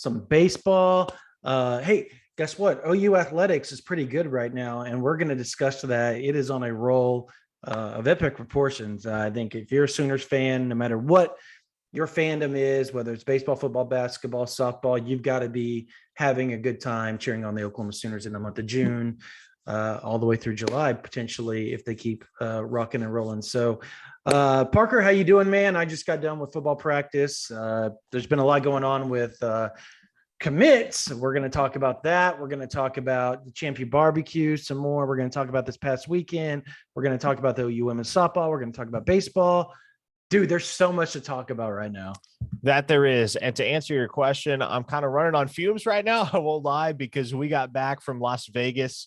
some baseball. Hey, guess what? OU athletics is pretty good right now, and we're going to discuss that. It is on a roll of epic proportions. I think if you're a Sooners fan, no matter what your fandom is, whether it's baseball, football, basketball, softball, you've got to be having a good time cheering on the Oklahoma Sooners in the month of June, all the way through July, potentially, if they keep rocking and rolling. So, Parker, how you doing, man? I just got done with football practice. There's been a lot going on with commits. We're going to talk about that. We're going to talk about the ChampU BBQ some more. We're going to talk about this past weekend. We're going to talk about the OU women's softball. We're going to talk about baseball. Dude, there's so much to talk about right now. That there is. And to answer your question, I'm kind of running on fumes right now. I won't lie, because we got back from Las Vegas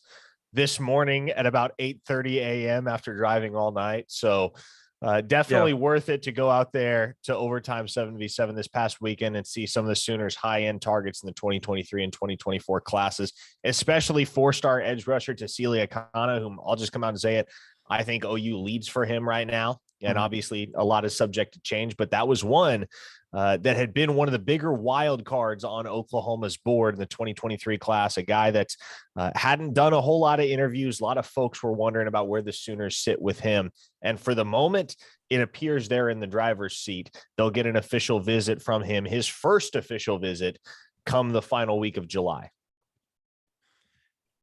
this morning at about 8:30 a.m. after driving all night. So definitely worth it to go out there to overtime 7v7 this past weekend and see some of the Sooners high-end targets in the 2023 and 2024 classes, especially four-star edge rusher Cecilia Kana, whom I'll just come out and say it. I think OU leads for him right now. And obviously a lot is subject to change, but that was one that had been one of the bigger wild cards on Oklahoma's board in the 2023 class, a guy that hadn't done a whole lot of interviews. A lot of folks were wondering about where the Sooners sit with him. And for the moment, it appears they're in the driver's seat. They'll get an official visit from him, his first official visit, come the final week of July.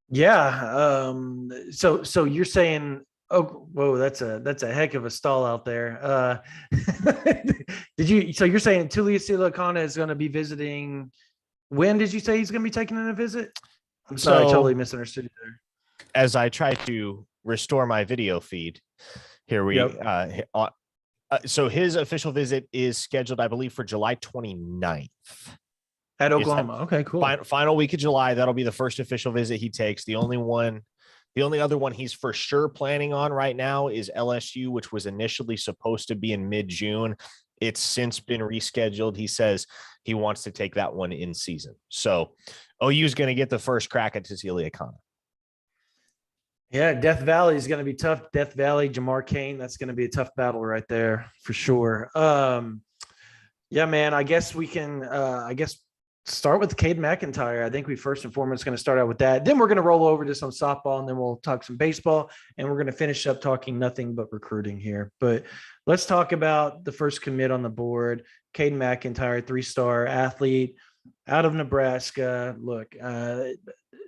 Yeah. So you're saying, oh, whoa, that's a heck of a stall out there. So you're saying Tulia Silicana is going to be visiting. When did you say he's going to be taking in a visit? I'm sorry, I totally misunderstood you there. As I try to restore my video feed, here we so his official visit is scheduled, I believe, for July 29th. At Oklahoma. Okay, cool. Final week of July. That'll be the first official visit he takes. The only other one he's for sure planning on right now is LSU, which was initially supposed to be in mid-June. It's since been rescheduled. He says he wants to take that one in season. So OU is going to get the first crack at Cecilia Kana. Yeah, Death Valley is going to be tough. Death Valley, Jamar Kane, that's going to be a tough battle right there for sure. Yeah, man, I guess we can start with Cade McIntyre. I think we first and foremost going to start out with that. Then we're going to roll over to some softball, and then we'll talk some baseball, and we're going to finish up talking nothing but recruiting here. But let's talk about the first commit on the board. Cade McIntyre, 3-star athlete out of Nebraska. Look,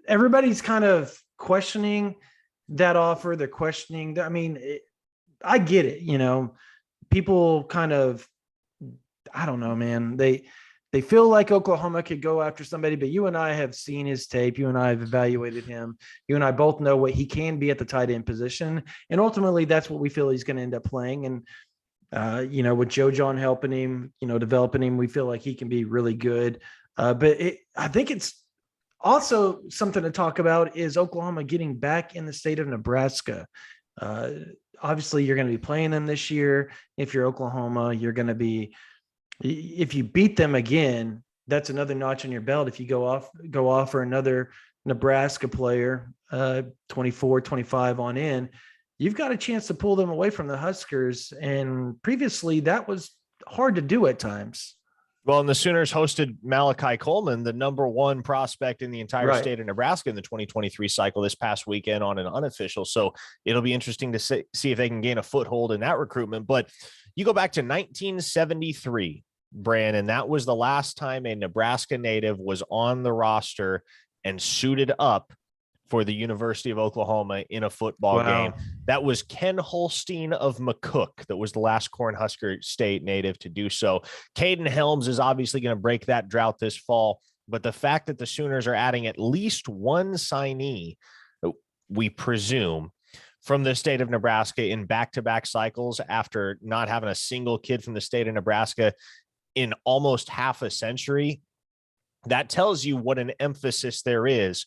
everybody's kind of questioning that offer. They're questioning. I mean, I get it. You know, people kind of, I don't know, man. They feel like Oklahoma could go after somebody, but you and I have seen his tape. You and I have evaluated him. You and I both know what he can be at the tight end position. And ultimately, that's what we feel he's going to end up playing. And, with Joe John helping him, developing him, we feel like he can be really good. But I think it's also something to talk about is Oklahoma getting back in the state of Nebraska. Obviously, you're going to be playing them this year. If you're Oklahoma, you're going to be, if you beat them again, that's another notch on your belt. If you go off for another Nebraska player, 24, 25 on in, you've got a chance to pull them away from the Huskers. And previously that was hard to do at times. Well, and the Sooners hosted Malachi Coleman, the number one prospect in the entire state of Nebraska in the 2023 cycle this past weekend on an unofficial. So it'll be interesting to see if they can gain a foothold in that recruitment. But you go back to 1973, Brandon, that was the last time a Nebraska native was on the roster and suited up for the University of Oklahoma in a football game. That was Ken Holstein of McCook. That was the last Cornhusker State native to do so. Caden Helms is obviously going to break that drought this fall, but the fact that the Sooners are adding at least one signee, we presume, from the state of Nebraska in back-to-back cycles after not having a single kid from the state of Nebraska in almost half a century, that tells you what an emphasis there is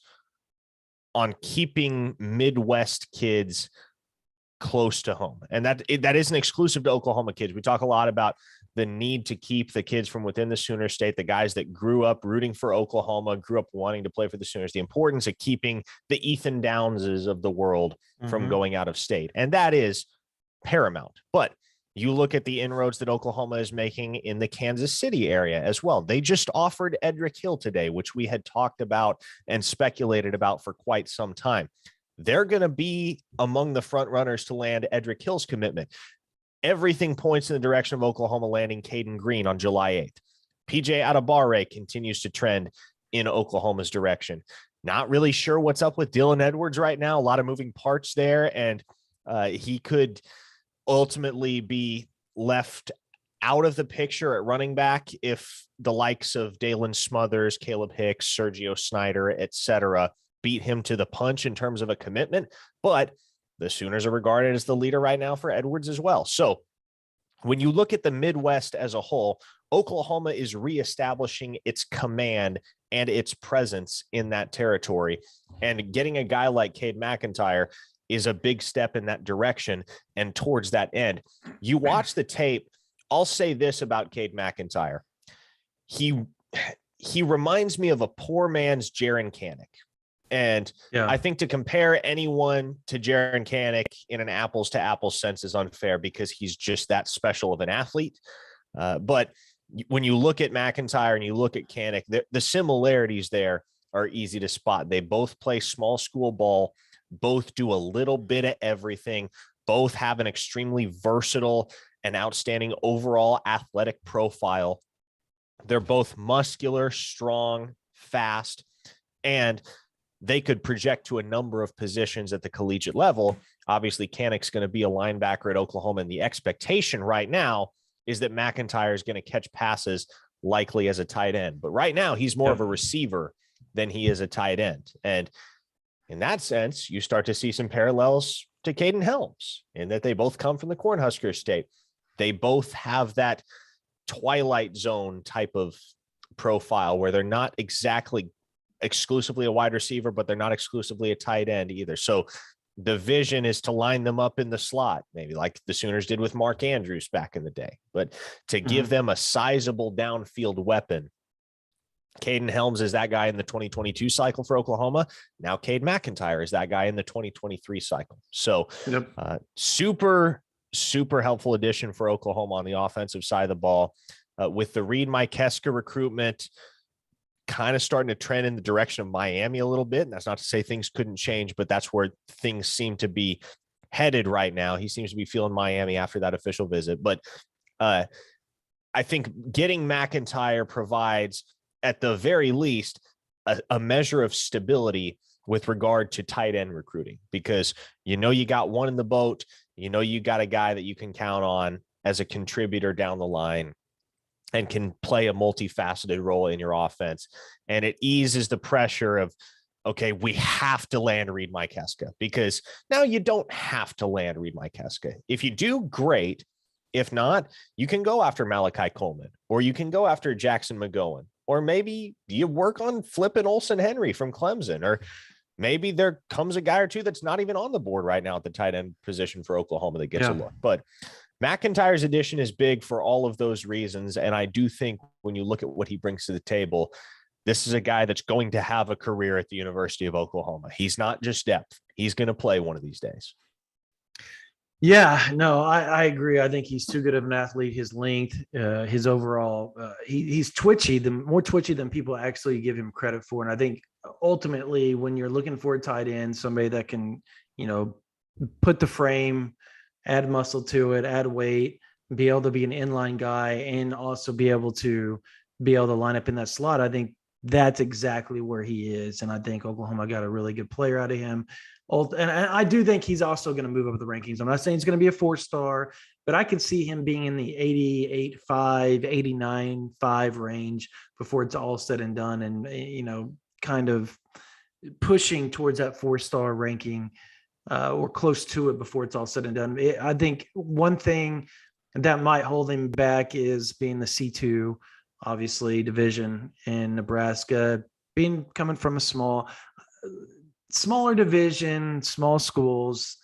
on keeping Midwest kids close to home. And that isn't exclusive to Oklahoma kids. We talk a lot about the need to keep the kids from within the Sooner State, the guys that grew up rooting for Oklahoma, grew up wanting to play for the Sooners, the importance of keeping the Ethan Downses of the world from going out of state. And that is paramount. But You look at the inroads that Oklahoma is making in the Kansas City area as well. They just offered Edric Hill today, which we had talked about and speculated about for quite some time. They're going to be among the front runners to land Edric Hill's commitment. Everything points in the direction of Oklahoma landing Caden Green on July 8th. PJ Atabare continues to trend in Oklahoma's direction. Not really sure what's up with Dylan Edwards right now. A lot of moving parts there, and he could ultimately be left out of the picture at running back if the likes of Dalen Smothers, Caleb Hicks, Sergio Snyder, etc., beat him to the punch in terms of a commitment. But the Sooners are regarded as the leader right now for Edwards as well. So when you look at the Midwest as a whole, Oklahoma is reestablishing its command and its presence in that territory. And getting a guy like Cade McIntyre is a big step in that direction and towards that end. You watch the tape. I'll say this about Cade McIntyre. He reminds me of a poor man's Jaron Kanik. And I think to compare anyone to Jaron Kanik in an apples to apples sense is unfair because he's just that special of an athlete. But when you look at McIntyre and you look at Kanik, the similarities there are easy to spot. They both play small school ball, both do a little bit of everything, both have an extremely versatile and outstanding overall athletic profile. They're both muscular, strong, fast, and they could project to a number of positions at the collegiate level. Obviously, Kanik's going to be a linebacker at Oklahoma, and the expectation right now is that McIntyre is going to catch passes likely as a tight end. But right now, he's more of a receiver than he is a tight end. And in that sense, you start to see some parallels to Caden Helms in that they both come from the Cornhusker State. They both have that Twilight Zone type of profile where they're not exactly exclusively a wide receiver, but they're not exclusively a tight end either. So the vision is to line them up in the slot, maybe like the Sooners did with Mark Andrews back in the day, but to give them a sizable downfield weapon. Caden Helms is that guy in the 2022 cycle for Oklahoma. Now Cade McIntyre is that guy in the 2023 cycle. So super helpful addition for Oklahoma on the offensive side of the ball. With the Reed Mikeska recruitment kind of starting to trend in the direction of Miami a little bit. And that's not to say things couldn't change, but that's where things seem to be headed right now. He seems to be feeling Miami after that official visit. But I think getting McIntyre provides, at the very least, a measure of stability with regard to tight end recruiting, because you got one in the boat, you got a guy that you can count on as a contributor down the line and can play a multifaceted role in your offense. And it eases the pressure of, okay, we have to land Reed Mikeska, because now you don't have to land Reed Mikeska. If you do, great. If not, you can go after Malachi Coleman, or you can go after Jackson McGowan, or maybe you work on flipping Olsen Henry from Clemson, or maybe there comes a guy or two that's not even on the board right now at the tight end position for Oklahoma that gets a look. But McIntyre's addition is big for all of those reasons. And I do think when you look at what he brings to the table, this is a guy that's going to have a career at the University of Oklahoma. He's not just depth. He's going to play one of these days. Yeah, no, I agree. I think he's too good of an athlete. His length, his overall, he's twitchy, more twitchy than people actually give him credit for. And I think ultimately when you're looking for a tight end, somebody that can, put the frame, add muscle to it, add weight, be able to be an inline guy, and also be able to line up in that slot. I think that's exactly where he is. And I think Oklahoma got a really good player out of him. And I do think he's also going to move up the rankings. I'm not saying he's going to be a 4-star, but I could see him being in the 88.5, 89.5 range before it's all said and done. And, kind of pushing towards that 4-star ranking or close to it before it's all said and done. I think one thing that might hold him back is being the C2, obviously, division in Nebraska, coming from a smaller division, small schools.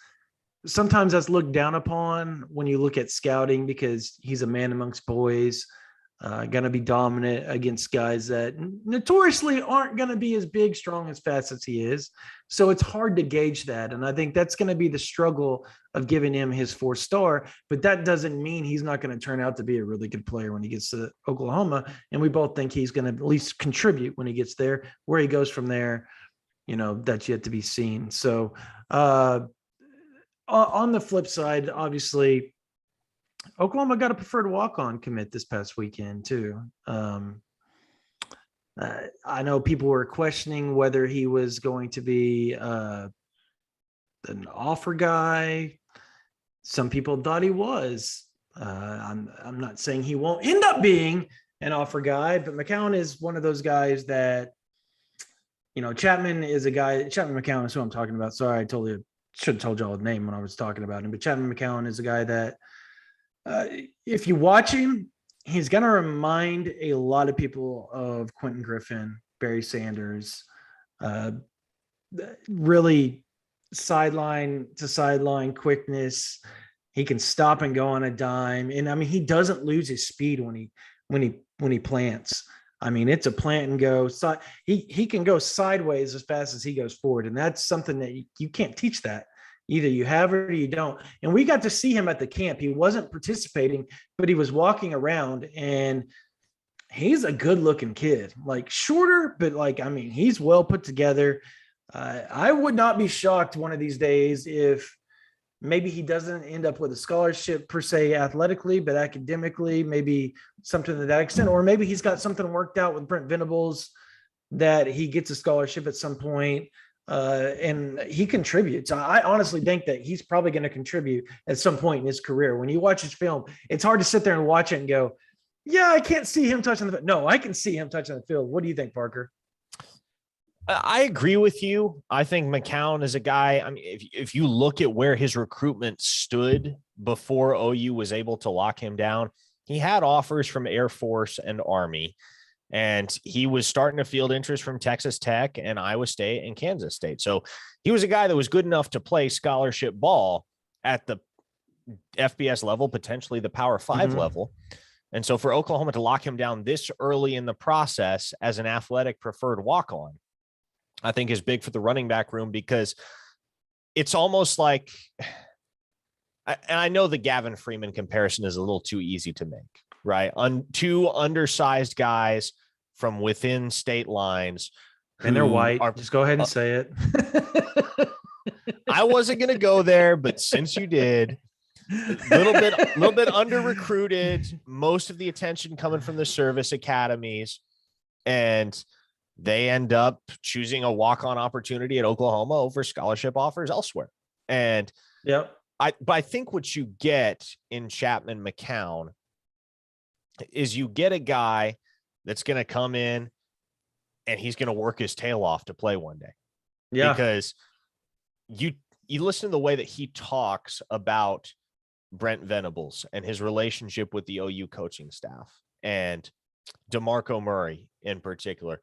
Sometimes that's looked down upon when you look at scouting because he's a man amongst boys. going to be dominant against guys that notoriously aren't going to be as big, strong, as fast as he is. So it's hard to gauge that. And I think that's going to be the struggle of giving him his 4-star. But that doesn't mean he's not going to turn out to be a really good player when he gets to Oklahoma. And we both think he's going to at least contribute when he gets there. Where he goes from there, that's yet to be seen. So on the flip side, obviously, Oklahoma got a preferred walk-on commit this past weekend too. I know people were questioning whether he was going to be an offer guy. Some people thought he was. I'm not saying he won't end up being an offer guy, but McCown is one of those guys that, Chapman is a guy. Chapman McCown is who I'm talking about. Sorry, I totally should have told y'all the name when I was talking about him. But Chapman McCown is a guy that, if you watch him, he's going to remind a lot of people of Quentin Griffin, Barry Sanders, really sideline to sideline quickness. He can stop and go on a dime. And I mean, he doesn't lose his speed when he plants. I mean, it's a plant and go. So he can go sideways as fast as he goes forward. And that's something that you can't teach that. Either you have it or you don't. And we got to see him at the camp. He wasn't participating, but he was walking around, and he's a good looking kid, like shorter, but he's well put together. I would not be shocked one of these days if maybe he doesn't end up with a scholarship per se athletically, but academically, maybe something to that extent, or maybe he's got something worked out with Brent Venables that he gets a scholarship at some point. And he contributes. I honestly think that he's probably going to contribute at some point in his career. When you watch his film, it's hard to sit there and watch it and go, yeah, I can't see him touching the field. No, I can see him touching the field. What do you think, Parker? I agree with you. I think McCown is a guy. I mean, if you look at where his recruitment stood before OU was able to lock him down, he had offers from Air Force and Army. And he was starting to field interest from Texas Tech and Iowa State and Kansas State. So he was a guy that was good enough to play scholarship ball at the FBS level, potentially the Power 5 level. And so for Oklahoma to lock him down this early in the process as an athletic preferred walk-on, I think is big for the running back room, because it's almost like, and I know the Gavin Freeman comparison is a little too easy to make, right? Two undersized guys from within state lines. And they're white. Just go ahead and say it. I wasn't going to go there, but since you did, a little bit under recruited, most of the attention coming from the service academies, and they end up choosing a walk-on opportunity at Oklahoma over scholarship offers elsewhere. And but I think what you get in Chapman McCown is you get a guy that's going to come in and he's going to work his tail off to play one day. Yeah. Because you listen to the way that he talks about Brent Venables and his relationship with the OU coaching staff and DeMarco Murray in particular.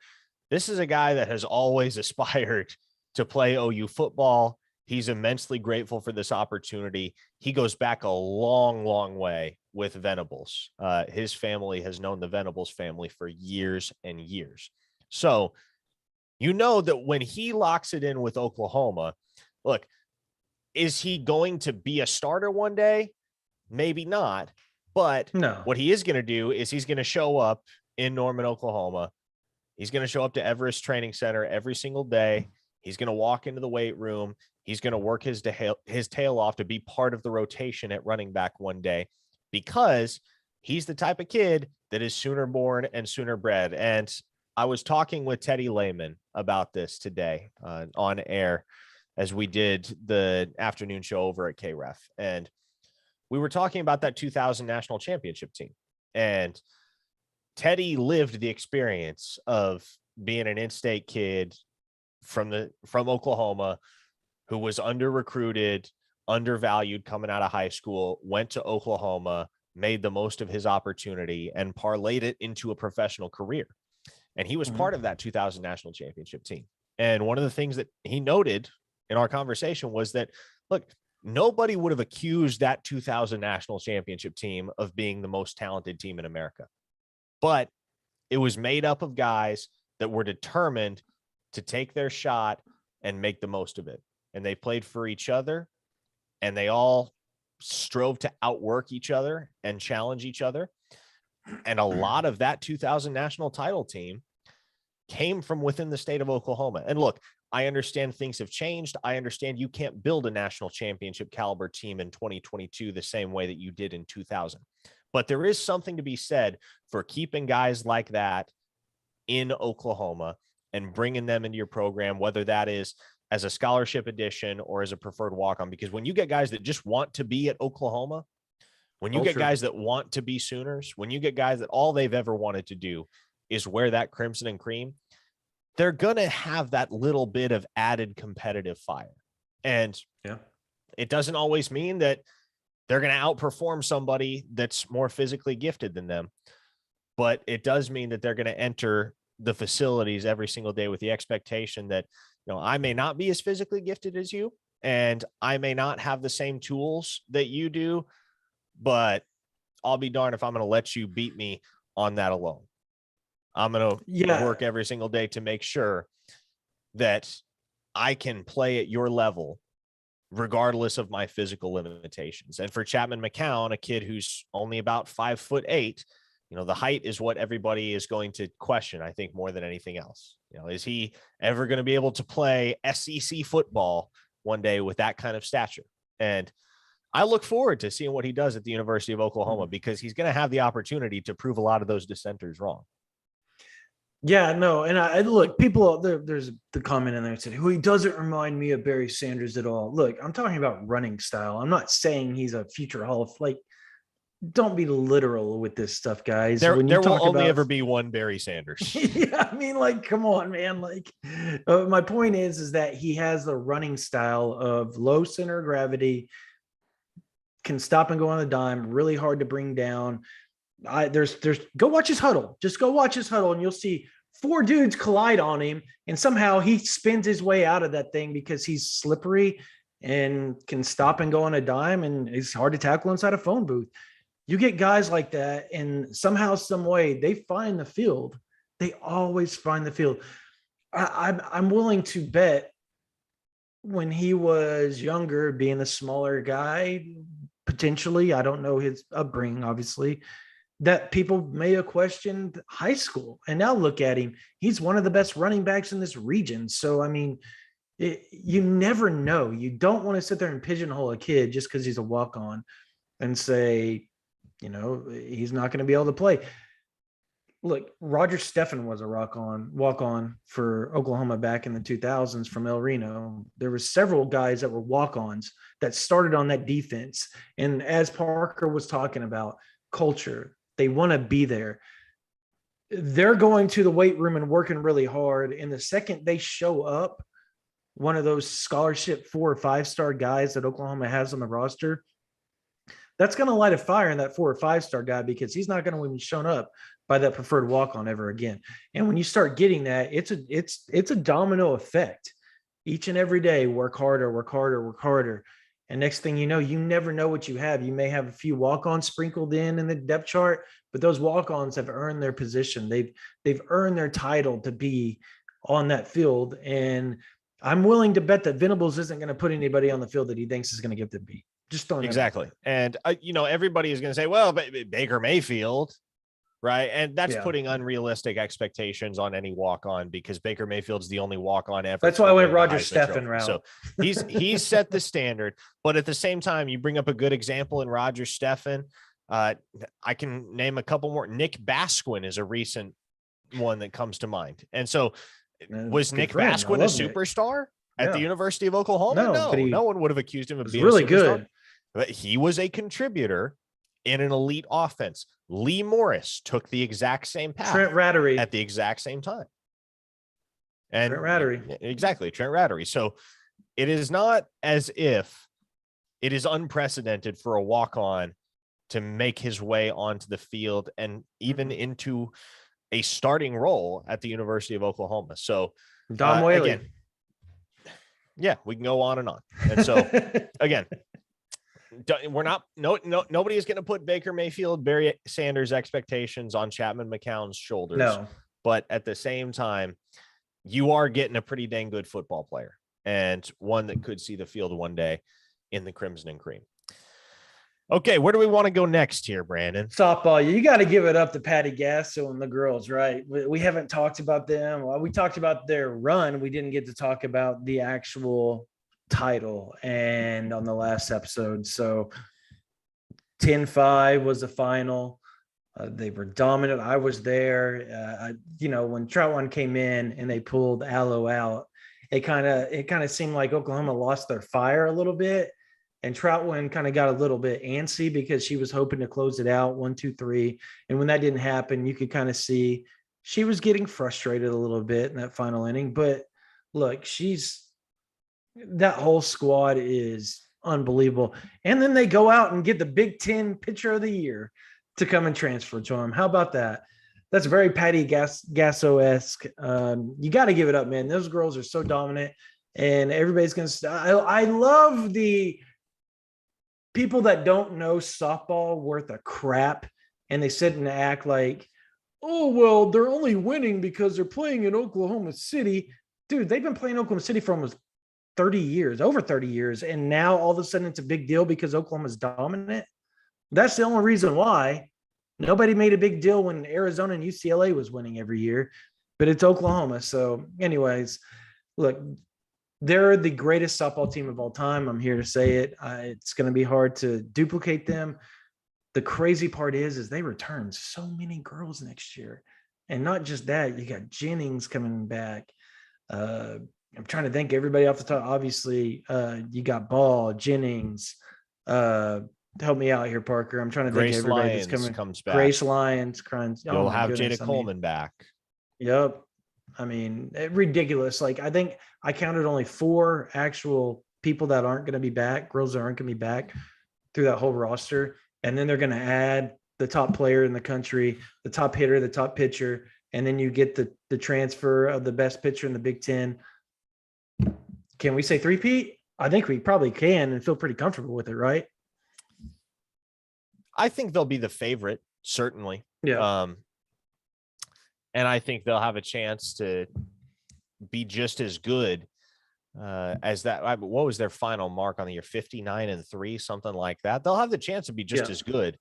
This is a guy that has always aspired to play OU football. He's immensely grateful for this opportunity. He goes back a long, long way with Venables. His family has known the Venables family for years and years. So, you know that when he locks it in with Oklahoma, look, is he going to be a starter one day? Maybe not. But no. What he is going to do is he's going to show up in Norman, Oklahoma. He's going to show up to Everest Training Center every single day. He's going to walk into the weight room. He's going to work his tail off to be part of the rotation at running back one day, because he's the type of kid that is sooner born and sooner bred. And I was talking with Teddy Lehman about this today on air as we did the afternoon show over at KREF. And we were talking about that 2000 national championship team. And Teddy lived the experience of being an in-state kid from Oklahoma who was under-recruited, undervalued coming out of high school, went to Oklahoma, made the most of his opportunity, and parlayed it into a professional career. And he was part of that 2000 national championship team. And one of the things that he noted in our conversation was that, look, nobody would have accused that 2000 national championship team of being the most talented team in America. but it was made up of guys that were determined to take their shot and make the most of it. And they played for each other, and they all strove to outwork each other and challenge each other. And a lot of that 2000 national title team came from within the state of Oklahoma. And look, I understand things have changed. I understand you can't build a national championship caliber team in 2022 the same way that you did in 2000. But there is something to be said for keeping guys like that in Oklahoma and bringing them into your program, whether that is as a scholarship addition or as a preferred walk-on. Because when you get guys that just want to be at Oklahoma, when you get guys that want to be Sooners, when you get guys that all they've ever wanted to do is wear that crimson and cream, they're going to have that little bit of added competitive fire. And it doesn't always mean that they're going to outperform somebody that's more physically gifted than them, but it does mean that they're going to enter the facilities every single day with the expectation that, I may not be as physically gifted as you, and I may not have the same tools that you do, but I'll be darned if I'm going to let you beat me on that alone. I'm going to work every single day to make sure that I can play at your level regardless of my physical limitations. And for Chapman McCown, a kid who's only about 5'8", the height is what everybody is going to question, I think, more than anything else. Is he ever going to be able to play SEC football one day with that kind of stature? And I look forward to seeing what he does at the University of Oklahoma, because he's going to have the opportunity to prove a lot of those dissenters wrong. Yeah, no. And I look, people, there's the comment in there that said, he doesn't remind me of Barry Sanders at all. Look, I'm talking about running style. I'm not saying he's a future Hall of Fame. Don't be literal with this stuff, guys. There will only ever be one Barry Sanders. Yeah, I mean, come on, man. My point is that he has the running style of low center of gravity, can stop and go on a dime, really hard to bring down. There's go watch his huddle. Just go watch his huddle, and you'll see 4 dudes collide on him, and somehow he spins his way out of that thing because he's slippery and can stop and go on a dime, and it's hard to tackle inside a phone booth. You get guys like that, and somehow, some way, they find the field. They always find the field. I'm willing to bet when he was younger, being a smaller guy, potentially, I don't know his upbringing, obviously, that people may have questioned high school. And now look at him. He's one of the best running backs in this region. So, I mean, you never know. You don't want to sit there and pigeonhole a kid just because he's a walk-on and say, he's not going to be able to play. Look, Roger Steffen was a walk-on for Oklahoma back in the 2000s from El Reno. There were several guys that were walk-ons that started on that defense. And as Parker was talking about, culture, they want to be there. They're going to the weight room and working really hard. And the second they show up, one of those scholarship 4 or 5-star guys that Oklahoma has on the roster, that's going to light a fire in that 4 or 5-star guy, because he's not going to be shown up by that preferred walk-on ever again. And when you start getting that, it's a domino effect. Each and every day, work harder. And next thing you know, you never know what you have. You may have a few walk-ons sprinkled in the depth chart, but those walk-ons have earned their position. They've earned their title to be on that field. And I'm willing to bet that Venables isn't going to put anybody on the field that he thinks is going to get to be. Just throwing exactly. And everybody is going to say, well, Baker Mayfield, right? And that's putting unrealistic expectations on any walk-on, because Baker Mayfield's the only walk-on ever. That's why I went Roger Steffen route. So he's set the standard. But at the same time, you bring up a good example in Roger Steffen. I can name a couple more. Nick Basquin is a recent one that comes to mind. And so was Nick Basquin a superstar at the University of Oklahoma? No one would have accused him of being really good. But he was a contributor in an elite offense. Lee Morris took the exact same path. Trent Rattery at the exact same time. And Trent Rattery. Exactly, Trent Rattery. So it is not as if it is unprecedented for a walk-on to make his way onto the field and even into a starting role at the University of Oklahoma. So Dom Whaley. Again, we can go on and on. And so again, we're not, nobody is going to put Baker Mayfield, Barry Sanders expectations on Chapman McCown's shoulders. No. But at the same time, you are getting a pretty dang good football player and one that could see the field one day in the Crimson and Cream. Okay, where do we want to go next here, Brandon? Softball. You got to give it up to Patty Gasso and the girls, right? We haven't talked about them. Well, we talked about their run. We didn't get to talk about the actual title and on the last episode. So 10-5 was the final. They were dominant. I was there. When Troutman came in and they pulled Allo out, it kind of seemed like Oklahoma lost their fire a little bit. And Troutman kind of got a little bit antsy because she was hoping to close it out 1, 2, 3. And when that didn't happen, you could kind of see she was getting frustrated a little bit in that final inning. But look, that whole squad is unbelievable. And then they go out and get the Big Ten Pitcher of the Year to come and transfer to them. How about that? That's very Patty Gasso-esque. You got to give it up, man. Those girls are so dominant, and everybody's going to – I love the – people that don't know softball worth a crap, and they sit and act like, oh, well, they're only winning because they're playing in Oklahoma City. Dude, they've been playing Oklahoma City for almost 30 years, over 30 years, and now all of a sudden it's a big deal because Oklahoma's dominant. That's the only reason why. Nobody made a big deal when Arizona and UCLA was winning every year, but it's Oklahoma. So anyways, look, they're the greatest softball team of all time. I'm here to say it. It's going to be hard to duplicate them. The crazy part is they return so many girls next year. And not just that, you got Jennings coming back. I'm trying to think everybody off the top. Obviously, you got Ball, Jennings. Help me out here, Parker. I'm trying to think of everybody that's coming. Comes back. Grace Lyons. You'll have Jada Coleman back. Yep. I mean, ridiculous. Like, I think I counted only 4 actual people that aren't going to be back, girls that aren't going to be back through that whole roster. And then they're going to add the top player in the country, the top hitter, the top pitcher. And then you get the transfer of the best pitcher in the Big Ten. Can we say three-peat? I think we probably can and feel pretty comfortable with it, right? I think they'll be the favorite, certainly. Yeah. And I think they'll have a chance to be just as good as that. What was their final mark on the year? 59-3, something like that. They'll have the chance to be just as good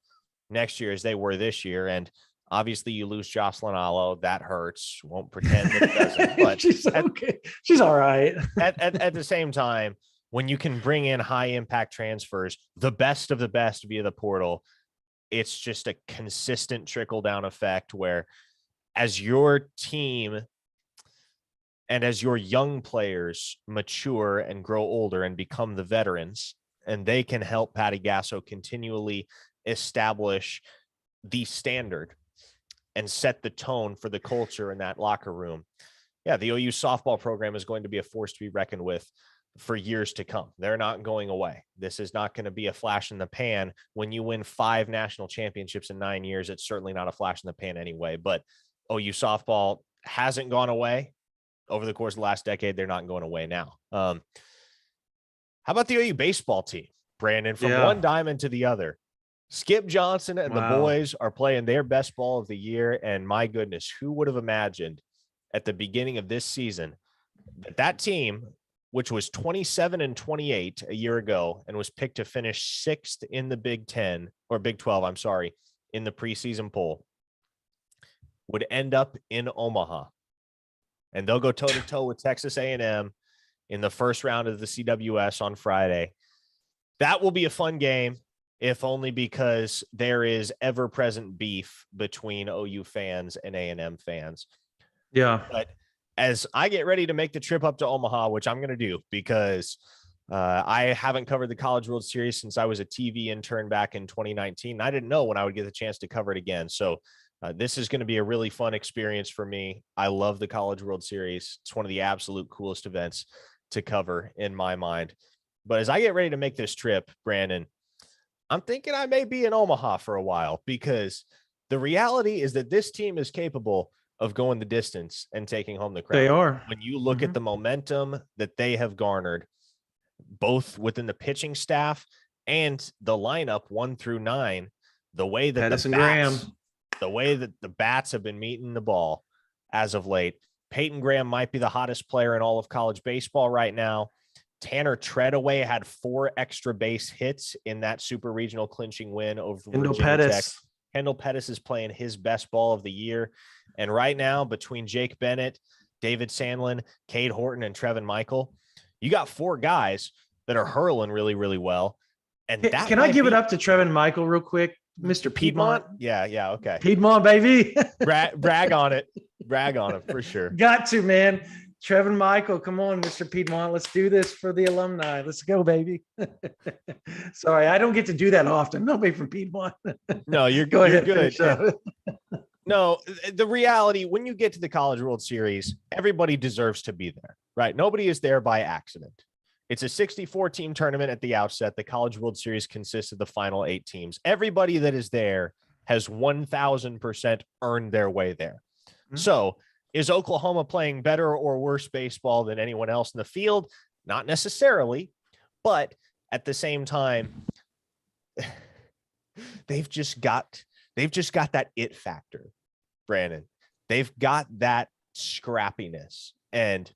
next year as they were this year. And obviously you lose Jocelyn Allo. That hurts. Won't pretend that it doesn't. But she's okay. She's all right. at the same time, when you can bring in high impact transfers, the best of the best via the portal, it's just a consistent trickle down effect where as your team and as your young players mature and grow older and become the veterans, and they can help Patty Gasso continually establish the standard and set the tone for the culture in that locker room. Yeah, the OU softball program is going to be a force to be reckoned with for years to come. They're not going away. This is not going to be a flash in the pan. When you win 5 national championships in 9 years, it's certainly not a flash in the pan anyway. But OU softball hasn't gone away over the course of the last decade. They're not going away now. How about the OU baseball team, Brandon? From one diamond to the other. Skip Johnson and the boys are playing their best ball of the year. And my goodness, who would have imagined at the beginning of this season that team, which was 27-28 a year ago and was picked to finish 6th in the Big 10 or Big 12, I'm sorry, in the preseason poll, would end up in Omaha. And they'll go toe to toe with Texas A&M in the first round of the CWS on Friday. That will be a fun game, if only because there is ever-present beef between OU fans and A&M fans. Yeah. But as I get ready to make the trip up to Omaha, which I'm going to do because I haven't covered the College World Series since I was a TV intern back in 2019. I didn't know when I would get the chance to cover it again. So this is going to be a really fun experience for me. I love the College World Series. It's one of the absolute coolest events to cover in my mind. But as I get ready to make this trip, Brandon, I'm thinking I may be in Omaha for a while because the reality is that this team is capable of going the distance and taking home the crown. They are. When you look at the momentum that they have garnered, both within the pitching staff And the lineup 1 through 9, the way that the way that the bats have been meeting the ball as of late. Peyton Graham might be the hottest player in all of college baseball right now. Tanner Treadaway had 4 extra base hits in that super regional clinching win over Virginia Tech. Kendall Pettis is playing his best ball of the year. And right now, between Jake Bennett, David Sandlin, Cade Horton, and Trevin Michael, you got 4 guys that are hurling really, really well. And that can I give it up to Trevin Michael real quick, Mr. Piedmont? Yeah, okay. Piedmont, baby. brag on it. Brag on it for sure. Got to, man. Trevin Michael, come on, Mr. Piedmont. Let's do this for the alumni. Let's go, baby. Sorry, I don't get to do that often. Nobody from Piedmont. No, you're good. No, the reality, when you get to the College World Series, everybody deserves to be there, right? Nobody is there by accident. It's a 64-team tournament at the outset. The College World Series consists of the final 8 teams. Everybody that is there has 1,000% earned their way there. Mm-hmm. So is Oklahoma playing better or worse baseball than anyone else in the field? Not necessarily, but at the same time, they've just got that it factor, Brandon. They've got that scrappiness and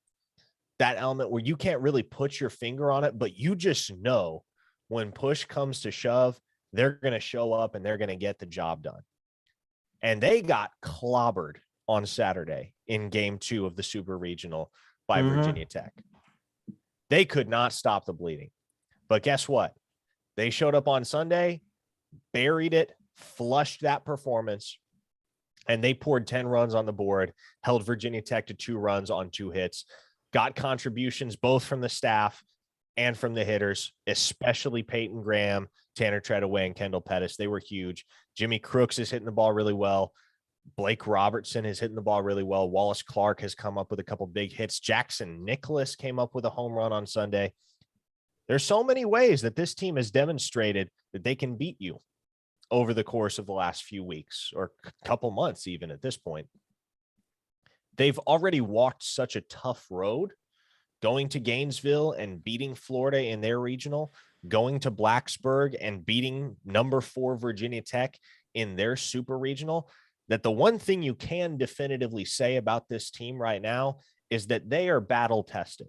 that element where you can't really put your finger on it, but you just know when push comes to shove, they're going to show up and they're going to get the job done. And they got clobbered on Saturday in game 2 of the Super Regional by Virginia Tech. They could not stop the bleeding. But guess what? They showed up on Sunday, buried it, flushed that performance, and they poured 10 runs on the board, held Virginia Tech to 2 runs on 2 hits, got contributions both from the staff and from the hitters, especially Peyton Graham, Tanner Treadaway, and Kendall Pettis. They were huge. Jimmy Crooks is hitting the ball really well. Blake Robertson is hitting the ball really well. Wallace Clark has come up with a couple big hits. Jackson Nicholas came up with a home run on Sunday. There's so many ways that this team has demonstrated that they can beat you over the course of the last few weeks or couple months, even at this point. They've already walked such a tough road, going to Gainesville and beating Florida in their regional, going to Blacksburg and beating number 4 Virginia Tech in their super regional, that the one thing you can definitively say about this team right now is that they are battle tested.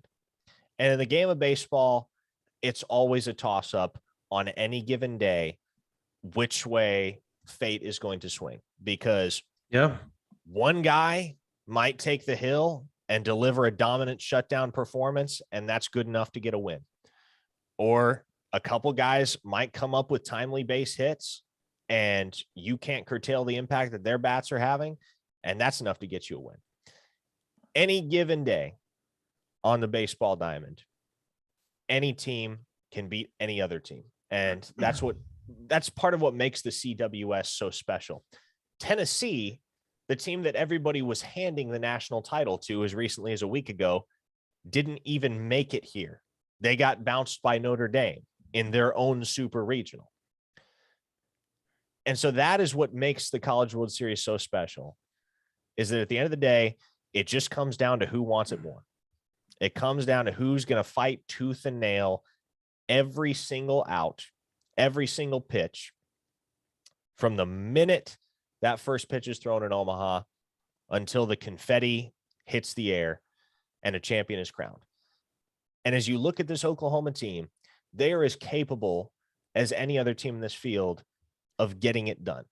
And in the game of baseball, it's always a toss-up on any given day which way fate is going to swing, because one guy might take the hill and deliver a dominant shutdown performance, and that's good enough to get a win. Or a couple guys might come up with timely base hits, and you can't curtail the impact that their bats are having, and that's enough to get you a win. Any given day on the baseball diamond, any team can beat any other team. And that's part of what makes the CWS so special. Tennessee, the team that everybody was handing the national title to as recently as a week ago, didn't even make it here. They got bounced by Notre Dame in their own super regional. And so that is what makes the College World Series so special, is that at the end of the day, it just comes down to who wants it more. It comes down to who's going to fight tooth and nail every single out, every single pitch, from the minute that first pitch is thrown in Omaha until the confetti hits the air and a champion is crowned. And as you look at this Oklahoma team, they are as capable as any other team in this field of getting it done.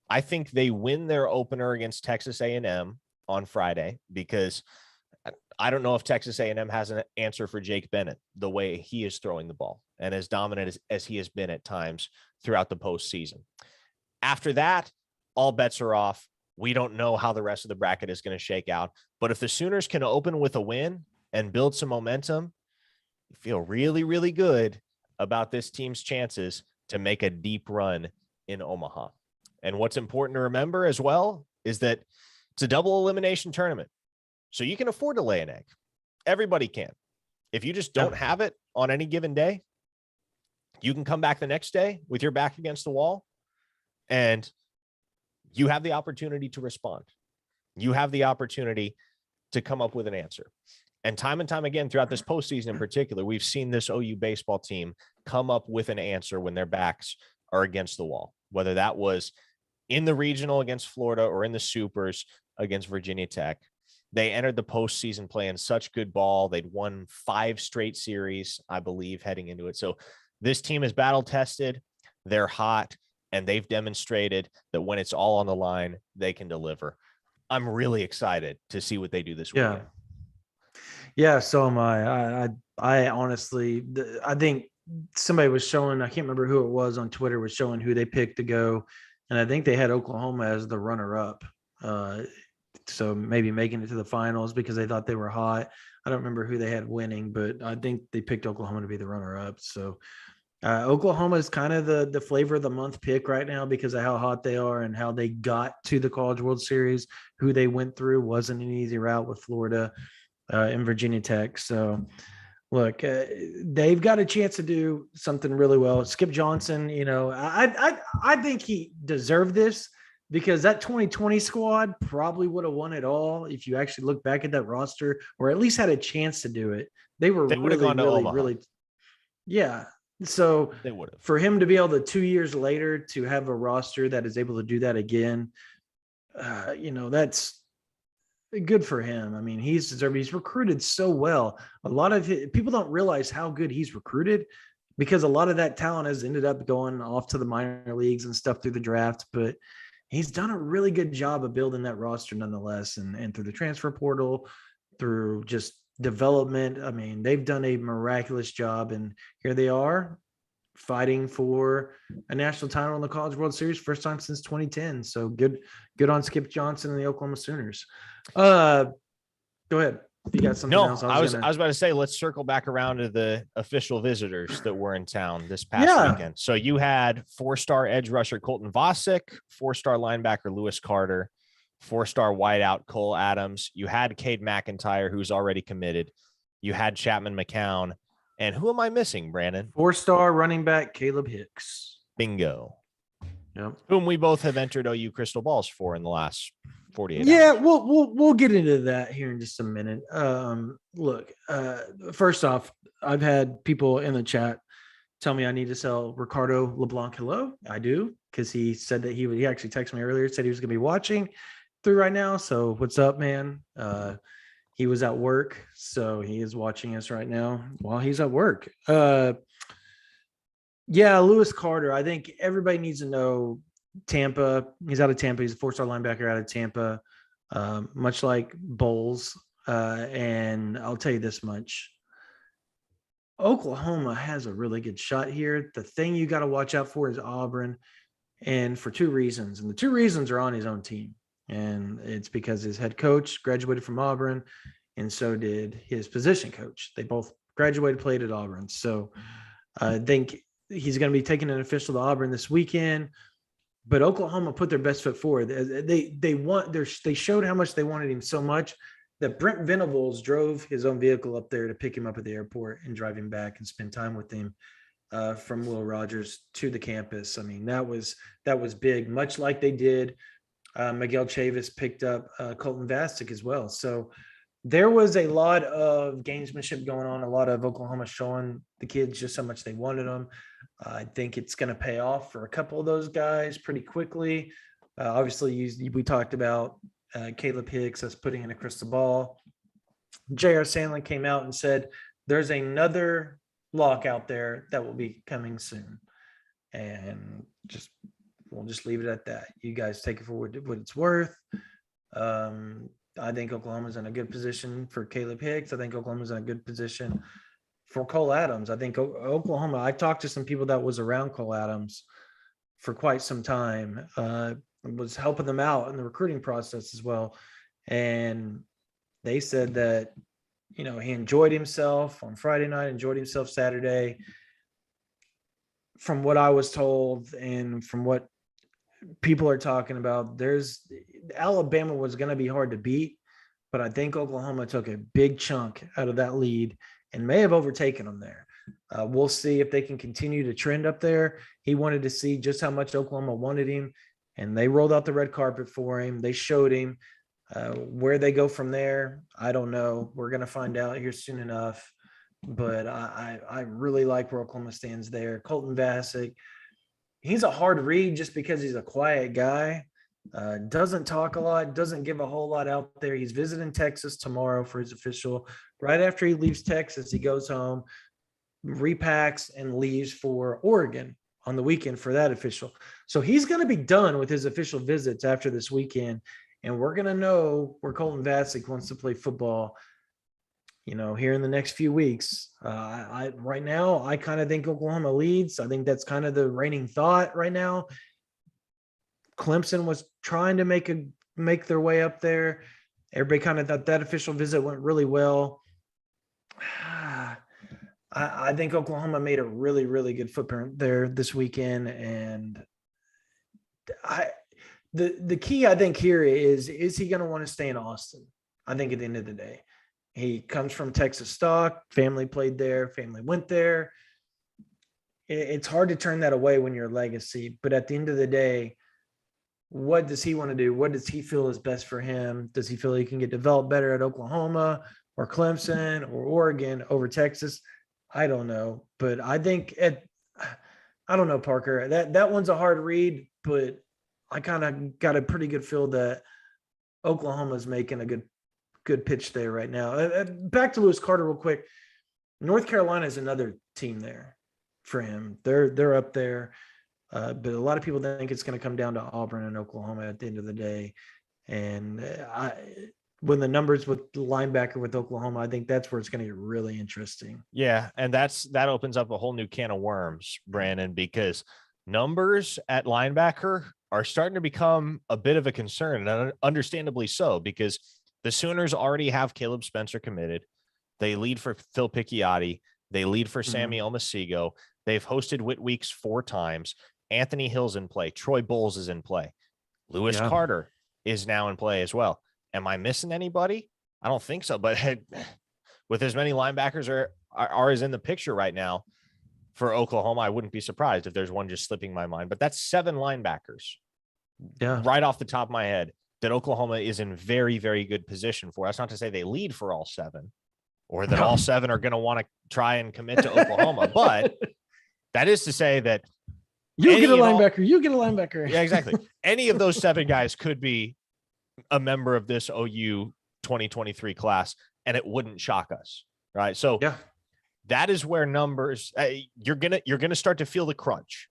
I think they win their opener against Texas A&M on Friday, because I don't know if Texas A&M has an answer for Jake Bennett the way he is throwing the ball and as dominant as he has been at times throughout the postseason. After that, all bets are off. We don't know how the rest of the bracket is going to shake out. But if the Sooners can open with a win and build some momentum, you feel really, really good about this team's chances to make a deep run in Omaha. And what's important to remember as well is that it's a double elimination tournament. So you can afford to lay an egg. Everybody can. If you just don't have it on any given day, you can come back the next day with your back against the wall, and you have the opportunity to respond. You have the opportunity to come up with an answer. And time again throughout this postseason in particular, we've seen this OU baseball team come up with an answer when their backs are against the wall, whether that was in the regional against Florida or in the supers against Virginia Tech. They entered the postseason playing such good ball. They'd won 5 straight series, I believe, heading into it. So this team is battle tested. They're hot, and they've demonstrated that when it's all on the line, they can deliver. I'm really excited to see what they do this weekend. Yeah, so am I. I honestly, I think somebody was showing, I can't remember who it was on Twitter, was showing who they picked to go. And I think they had Oklahoma as the runner-up. So maybe making it to the finals because they thought they were hot. I don't remember who they had winning, but I think they picked Oklahoma to be the runner-up. So Oklahoma is kind of the flavor of the month pick right now because of how hot they are and how they got to the College World Series. Who they went through wasn't an easy route with Florida and Virginia Tech. So look, they've got a chance to do something really well. Skip Johnson, I think he deserved this because that 2020 squad probably would have won it all if you actually look back at that roster, or at least had a chance to do it. They would have gone to Omaha. Really, yeah. So they would have. For him to be able to 2 years later to have a roster that is able to do that again, that's good for him. I mean, he's recruited so well. A lot of people don't realize how good he's recruited because a lot of that talent has ended up going off to the minor leagues and stuff through the draft, but he's done a really good job of building that roster nonetheless. And through the transfer portal, through just development. I mean, they've done a miraculous job, and here they are fighting for a national title in the College World Series, first time since 2010. So good on Skip Johnson and the Oklahoma Sooners. Go ahead. If you got something else. I was about to say, let's circle back around to the official visitors that were in town this past weekend. So you had 4-star edge rusher Colton Vosick, 4-star linebacker Lewis Carter, 4-star wideout Cole Adams. You had Cade McIntyre, who's already committed. You had Chapman McCown. And who am I missing, Brandon? 4-star running back Caleb Hicks. Bingo. Yep. Whom we both have entered OU Crystal Balls for in the last 48 hours. Yeah, we'll get into that here in just a minute. Look, first off, I've had people in the chat tell me I need to sell Ricardo LeBlanc hello. I do, because he said that he actually texted me earlier, said he was going to be watching through right now. So what's up, man? He was at work, so he is watching us right now while he's at work. Yeah, Lewis Carter. I think everybody needs to know Tampa. He's out of Tampa. He's a 4-star linebacker out of Tampa, much like Bowles. And I'll tell you this much. Oklahoma has a really good shot here. The thing you got to watch out for is Auburn, and for 2 reasons. And the 2 reasons are on his own team. And it's because his head coach graduated from Auburn, and so did his position coach. They both graduated, played at Auburn. So I think he's going to be taking an official to Auburn this weekend. But Oklahoma put their best foot forward. They showed how much they wanted him so much that Brent Venables drove his own vehicle up there to pick him up at the airport and drive him back and spend time with him from Will Rogers to the campus. I mean, that was big, much like they did. Miguel Chavis picked up Colton Vasek as well. So there was a lot of gamesmanship going on, a lot of Oklahoma showing the kids just how much they wanted them. I think it's going to pay off for a couple of those guys pretty quickly. Obviously, we talked about Caleb Hicks as putting in a crystal ball. J.R. Sandlin came out and said, there's another lock out there that will be coming soon. And we'll just leave it at that. You guys take it for what it's worth. I think Oklahoma's in a good position for Caleb Hicks. I think Oklahoma's in a good position for Cole Adams. I think Oklahoma, I talked to some people that was around Cole Adams for quite some time, was helping them out in the recruiting process as well. And they said that, he enjoyed himself on Friday night, enjoyed himself Saturday. From what I was told and from what people are talking about, Alabama was going to be hard to beat, but I think Oklahoma took a big chunk out of that lead and may have overtaken them there. We'll see if they can continue to trend up there. He wanted to see just how much Oklahoma wanted him, and they rolled out the red carpet for him. They showed him. Where they go from there, I don't know. We're going to find out here soon enough. But I really like where Oklahoma stands there. Colton Vasek, he's a hard read just because he's a quiet guy. Doesn't talk a lot, doesn't give a whole lot out there. He's visiting Texas tomorrow for his official. Right after he leaves Texas, he goes home, repacks, and leaves for Oregon on the weekend for that official. So he's going to be done with his official visits after this weekend. And we're going to know where Colton Vasek wants to play football, here in the next few weeks. Right now, I kind of think Oklahoma leads. I think that's kind of the reigning thought right now. Clemson was trying to make their way up there. Everybody kind of thought that official visit went really well. I think Oklahoma made a really, really good footprint there this weekend. And the key, I think, here is he going to want to stay in Austin? I think at the end of the day, he comes from Texas stock, family played there, family went there. It's hard to turn that away when you're a legacy, but at the end of the day, what does he want to do? What does he feel is best for him? Does he feel he can get developed better at Oklahoma or Clemson or Oregon over Texas? I don't know, but I think I don't know, Parker. That one's a hard read, but I kind of got a pretty good feel that Oklahoma's making a good pitch there right now. Back to Lewis Carter real quick. North Carolina is another team there for him. They're up there. But a lot of people think it's going to come down to Auburn and Oklahoma at the end of the day. And when the numbers with the linebacker with Oklahoma, I think that's where it's going to get really interesting. Yeah. And that opens up a whole new can of worms, Brandon, because numbers at linebacker are starting to become a bit of a concern, and understandably so, because the Sooners already have Caleb Spencer committed. They lead for Phil Picciotti. They lead for Sammy Omasigo. They've hosted Whit Weeks 4 times. Anthony Hill's in play. Troy Bowles is in play. Lewis Carter is now in play as well. Am I missing anybody? I don't think so. But with as many linebackers are in the picture right now for Oklahoma, I wouldn't be surprised if there's one just slipping my mind. But that's 7 linebackers. Yeah, right off the top of my head, that Oklahoma is in very, very good position for. That's not to say they lead for all 7 or that all 7 are going to want to try and commit to Oklahoma. But that is to say that you get a linebacker. Yeah, exactly. Any of those 7 guys could be a member of this OU 2023 class, and it wouldn't shock us. Right. So that is where numbers, you're going to start to feel the crunch.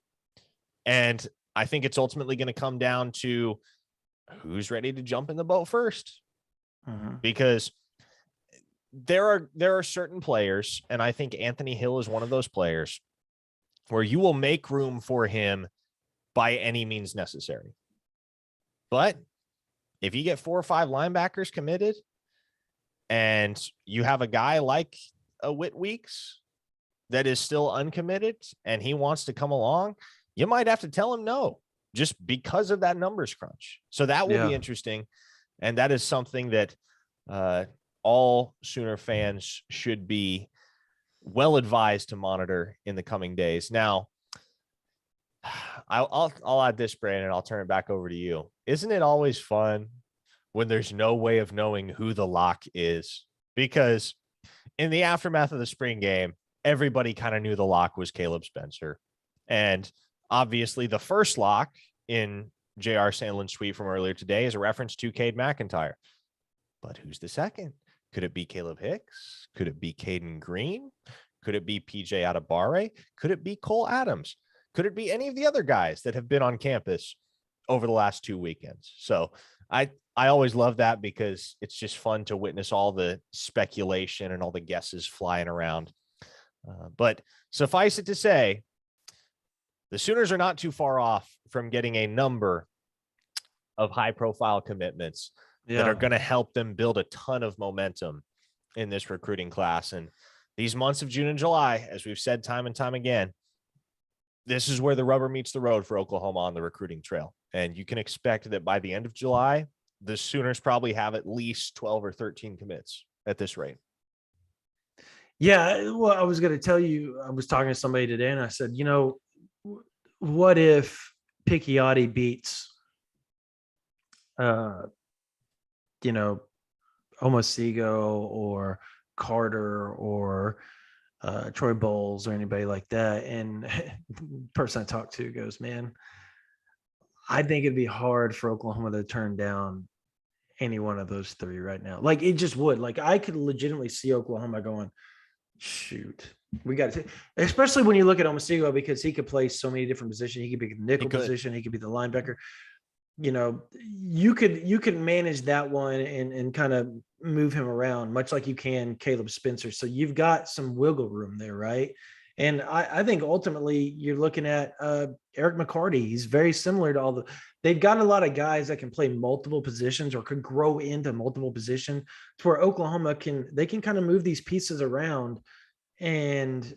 And I think it's ultimately going to come down to who's ready to jump in the boat first, because there are certain players, and I think Anthony Hill is one of those players, where you will make room for him by any means necessary. But if you get 4 or 5 linebackers committed and you have a guy like a Whit Weeks that is still uncommitted and he wants to come along, you might have to tell him no, just because of that numbers crunch. So that will be interesting. And that is something that all Sooner fans should be well advised to monitor in the coming days. Now, I'll add this, Brandon, and I'll turn it back over to you. Isn't it always fun when there's no way of knowing who the lock is? Because in the aftermath of the spring game, everybody kind of knew the lock was Caleb Spencer. And obviously the first lock in J.R. Sandlin's tweet from earlier today is a reference to Cade McIntyre. But who's the second? Could it be Caleb Hicks? Could it be Caden Green? Could it be PJ Adebawore? Could it be Cole Adams? Could it be any of the other guys that have been on campus over the last 2 weekends? So I always love that, because it's just fun to witness all the speculation and all the guesses flying around. But suffice it to say, the Sooners are not too far off from getting a number of high-profile commitments that are going to help them build a ton of momentum in this recruiting class. And these months of June and July, as we've said time and time again, this is where the rubber meets the road for Oklahoma on the recruiting trail. And you can expect that by the end of July, the Sooners probably have at least 12 or 13 commits at this rate. Yeah. Well, I was going to tell you, I was talking to somebody today and I said, what if Picciotti beats you know, Omosego or Carter or Troy Bowles or anybody like that. And the person I talked to goes, man, I think it'd be hard for Oklahoma to turn down any one of those three right now. Like it just would. Like I could legitimately see Oklahoma going, shoot, we got to, especially when you look at Omosego because he could play so many different positions. He could be the nickel position, he could be the linebacker. You know, you could manage that one and kind of move him around, much like you can Caleb Spencer. So you've got some wiggle room there, right? And I think ultimately you're looking at Eric McCarty. He's very similar to all the. They've got a lot of guys that can play multiple positions or could grow into multiple positions to where Oklahoma can kind of move these pieces around and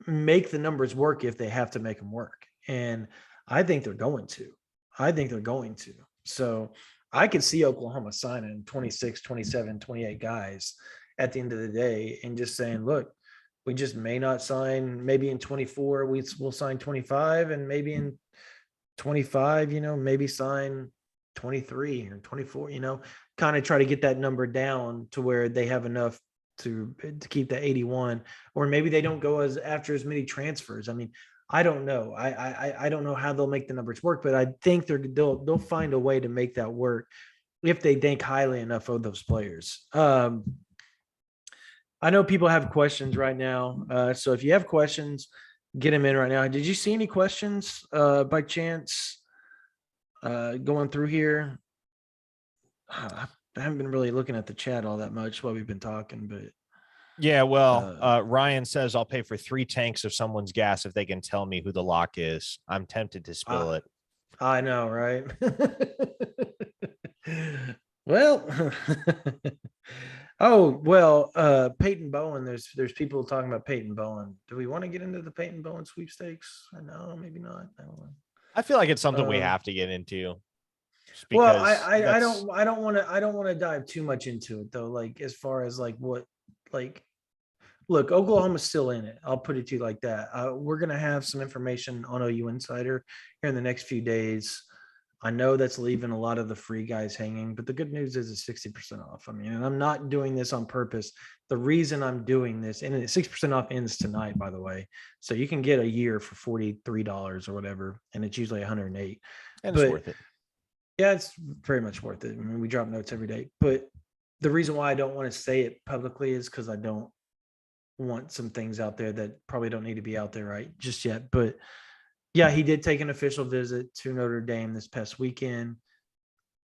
make the numbers work if they have to make them work. And I think they're going to. So I could see Oklahoma signing 26, 27, 28 guys at the end of the day and just saying, look, we just may not sign, maybe in 24, we'll sign 25, and maybe in 25, maybe sign 23 or 24, kind of try to get that number down to where they have enough to keep the 81, or maybe they don't go after as many transfers. I mean, I don't know. I don't know how they'll make the numbers work, but I think they'll find a way to make that work if they think highly enough of those players. I know people have questions right now. So if you have questions, get them in right now. Did you see any questions by chance going through here? I haven't been really looking at the chat all that much while we've been talking, but yeah, well, Ryan says I'll pay for 3 tanks of someone's gas if they can tell me who the lock is. I'm tempted to spill it. I know, right? Well, Peyton Bowen. There's people talking about Peyton Bowen. Do we want to get into the Peyton Bowen sweepstakes? I know, maybe not. I don't know. I feel like it's something we have to get into. Well, I don't want to dive too much into it though. Like as far as like what, like, look, Oklahoma's still in it. I'll put it to you like that. We're gonna have some information on OU Insider here in the next few days. I know that's leaving a lot of the free guys hanging, but the good news is it's 60% off. I mean, and I'm not doing this on purpose. The reason I'm doing this, and 60% off ends tonight, by the way. So you can get a year for $43 or whatever, and it's usually 108. And it's worth it. Yeah, it's very much worth it. I mean, we drop notes every day. But the reason why I don't want to say it publicly is because I don't want some things out there that probably don't need to be out there right just yet. But yeah, he did take an official visit to Notre Dame this past weekend.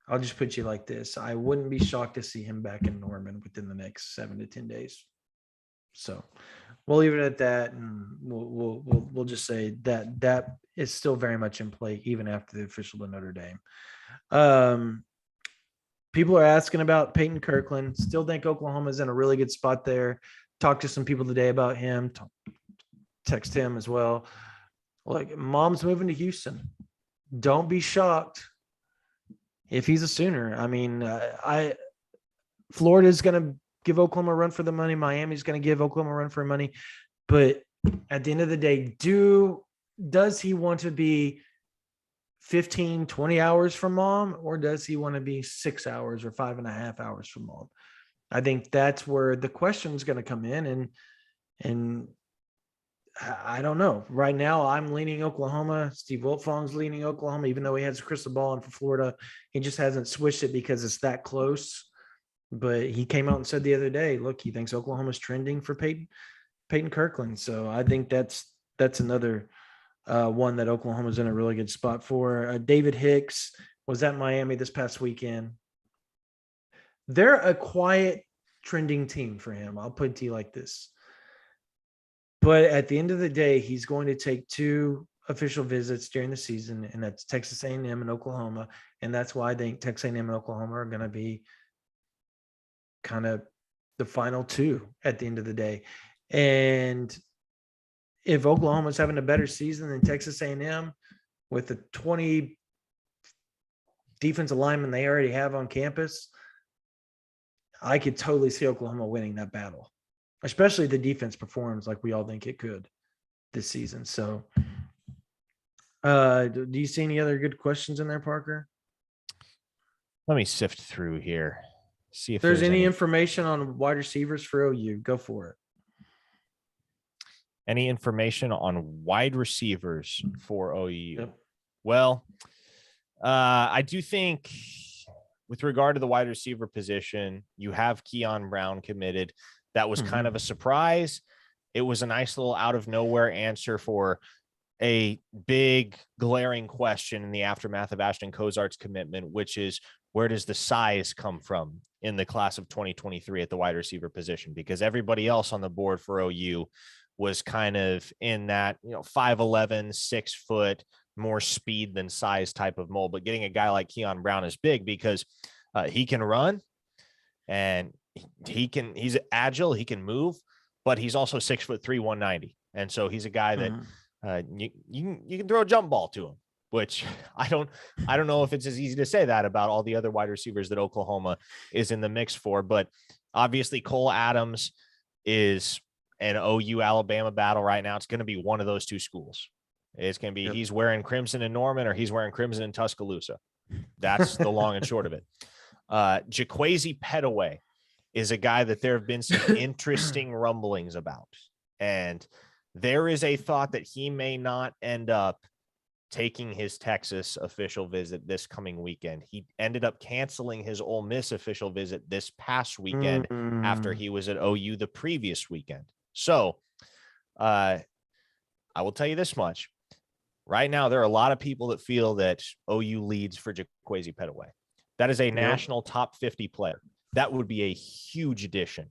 I'll just put you like this. I wouldn't be shocked to see him back in Norman within the next 7 to 10 days. So we'll leave it at that. And we'll just say that is still very much in play, even after the official to Notre Dame. People are asking about Peyton Kirkland. Still think Oklahoma's in a really good spot there. Talked to some people today about him. Text him as well. Like, mom's moving to Houston. Don't be shocked if he's a Sooner. I mean, Florida's going to give Oklahoma a run for the money. Miami's going to give Oklahoma a run for money. But at the end of the day, does he want to be 15, 20 hours from mom, or does he want to be 6 hours or 5.5 hours from mom? I think that's where the question is going to come in. And I don't know. Right now, I'm leaning Oklahoma. Steve Wiltfong's leaning Oklahoma, even though he has a crystal ball in for Florida. He just hasn't switched it because it's that close. But he came out and said the other day, look, he thinks Oklahoma's trending for Peyton Kirkland. So I think that's another one that Oklahoma's in a really good spot for. David Hicks was at Miami this past weekend. They're a quiet, trending team for him. I'll put it to you like this. But at the end of the day, he's going to take 2 official visits during the season, and that's Texas A&M and Oklahoma. And that's why I think Texas A&M and Oklahoma are going to be kind of the final 2 at the end of the day. And if Oklahoma's having a better season than Texas A&M with the 20 defensive linemen they already have on campus, I could totally see Oklahoma winning that battle, especially if the defense performs like we all think it could this season. So do you see any other good questions in there, Parker? Let me sift through here. see if there's any information on wide receivers for OU. Go for it. Any information on wide receivers for OU? Yep. Well, I do think with regard to the wide receiver position, you have Keon Brown committed. That was kind of a surprise. It was a nice little out of nowhere answer for a big glaring question in the aftermath of Ashton Cozart's commitment, which is, where does the size come from in the class of 2023 at the wide receiver position? Because everybody else on the board for OU was kind of in that, 5'11", 6 foot, more speed than size type of mold. But getting a guy like Keon Brown is big because he can run and he's agile, he can move, but he's also 6'3", 190. And so he's a guy that you can throw a jump ball to him, which I don't know if it's as easy to say that about all the other wide receivers that Oklahoma is in the mix for. But obviously Cole Adams is an OU Alabama battle right now. It's going to be one of those two schools. It's going to be he's wearing crimson in Norman or he's wearing crimson in Tuscaloosa. That's the long and short of it. Jaquazi Petaway is a guy that there have been some interesting rumblings about. And there is a thought that he may not end up taking his Texas official visit this coming weekend. He ended up canceling his Ole Miss official visit this past weekend after he was at OU the previous weekend. So I will tell you this much. Right now, there are a lot of people that feel that OU leads for Jaquazi Petaway. That is a national top 50 player. That would be a huge addition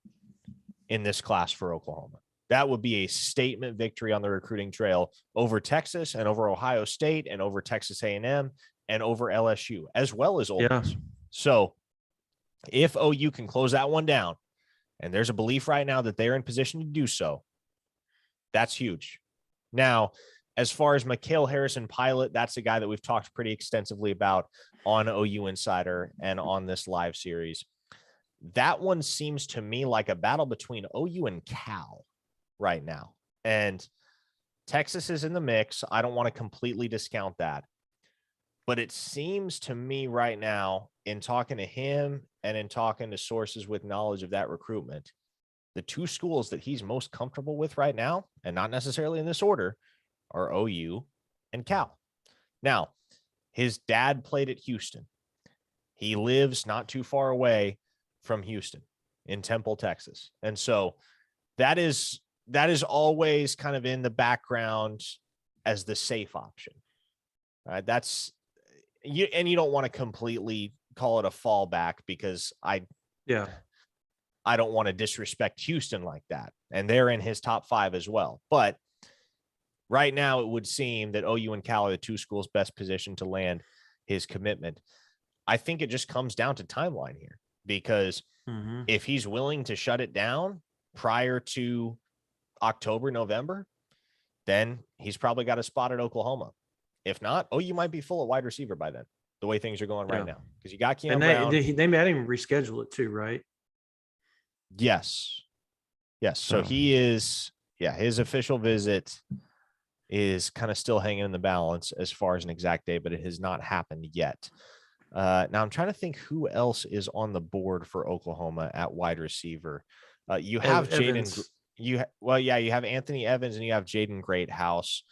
in this class for Oklahoma. That would be a statement victory on the recruiting trail over Texas and over Ohio State and over Texas A&M and over LSU, as well as Ole Miss. So if OU can close that one down, and there's a belief right now that they're in position to do so, that's huge. Now, as far as Mikhail Harrison Pilot, that's a guy that we've talked pretty extensively about on OU Insider and on this live series. That one seems to me like a battle between OU and Cal right now. And Texas is in the mix. I don't want to completely discount that. But it seems to me right now, in talking to him and in talking to sources with knowledge of that recruitment, the two schools that he's most comfortable with right now, and not necessarily in this order, are OU and Cal. Now, his dad played at Houston. He lives not too far away from Houston in Temple, Texas. And so that is always kind of in the background as the safe option. Right? That's you, and you don't want to completely call it a fallback because I don't want to disrespect Houston like that. And they're in his top 5 as well. But right now, it would seem that OU and Cal are the two schools best positioned to land his commitment. I think it just comes down to timeline here because if he's willing to shut it down prior to October, November, then he's probably got a spot at Oklahoma. If not, OU might be full at wide receiver by then, the way things are going right now. Because you got Keon Brown. They made him reschedule it too, right? Yes. So he is, his official visit is kind of still hanging in the balance as far as an exact day, but it has not happened yet. Now I'm trying to think who else is on the board for Oklahoma at wide receiver. You have Jaden. You have Anthony Evans and you have Jaden Greathouse.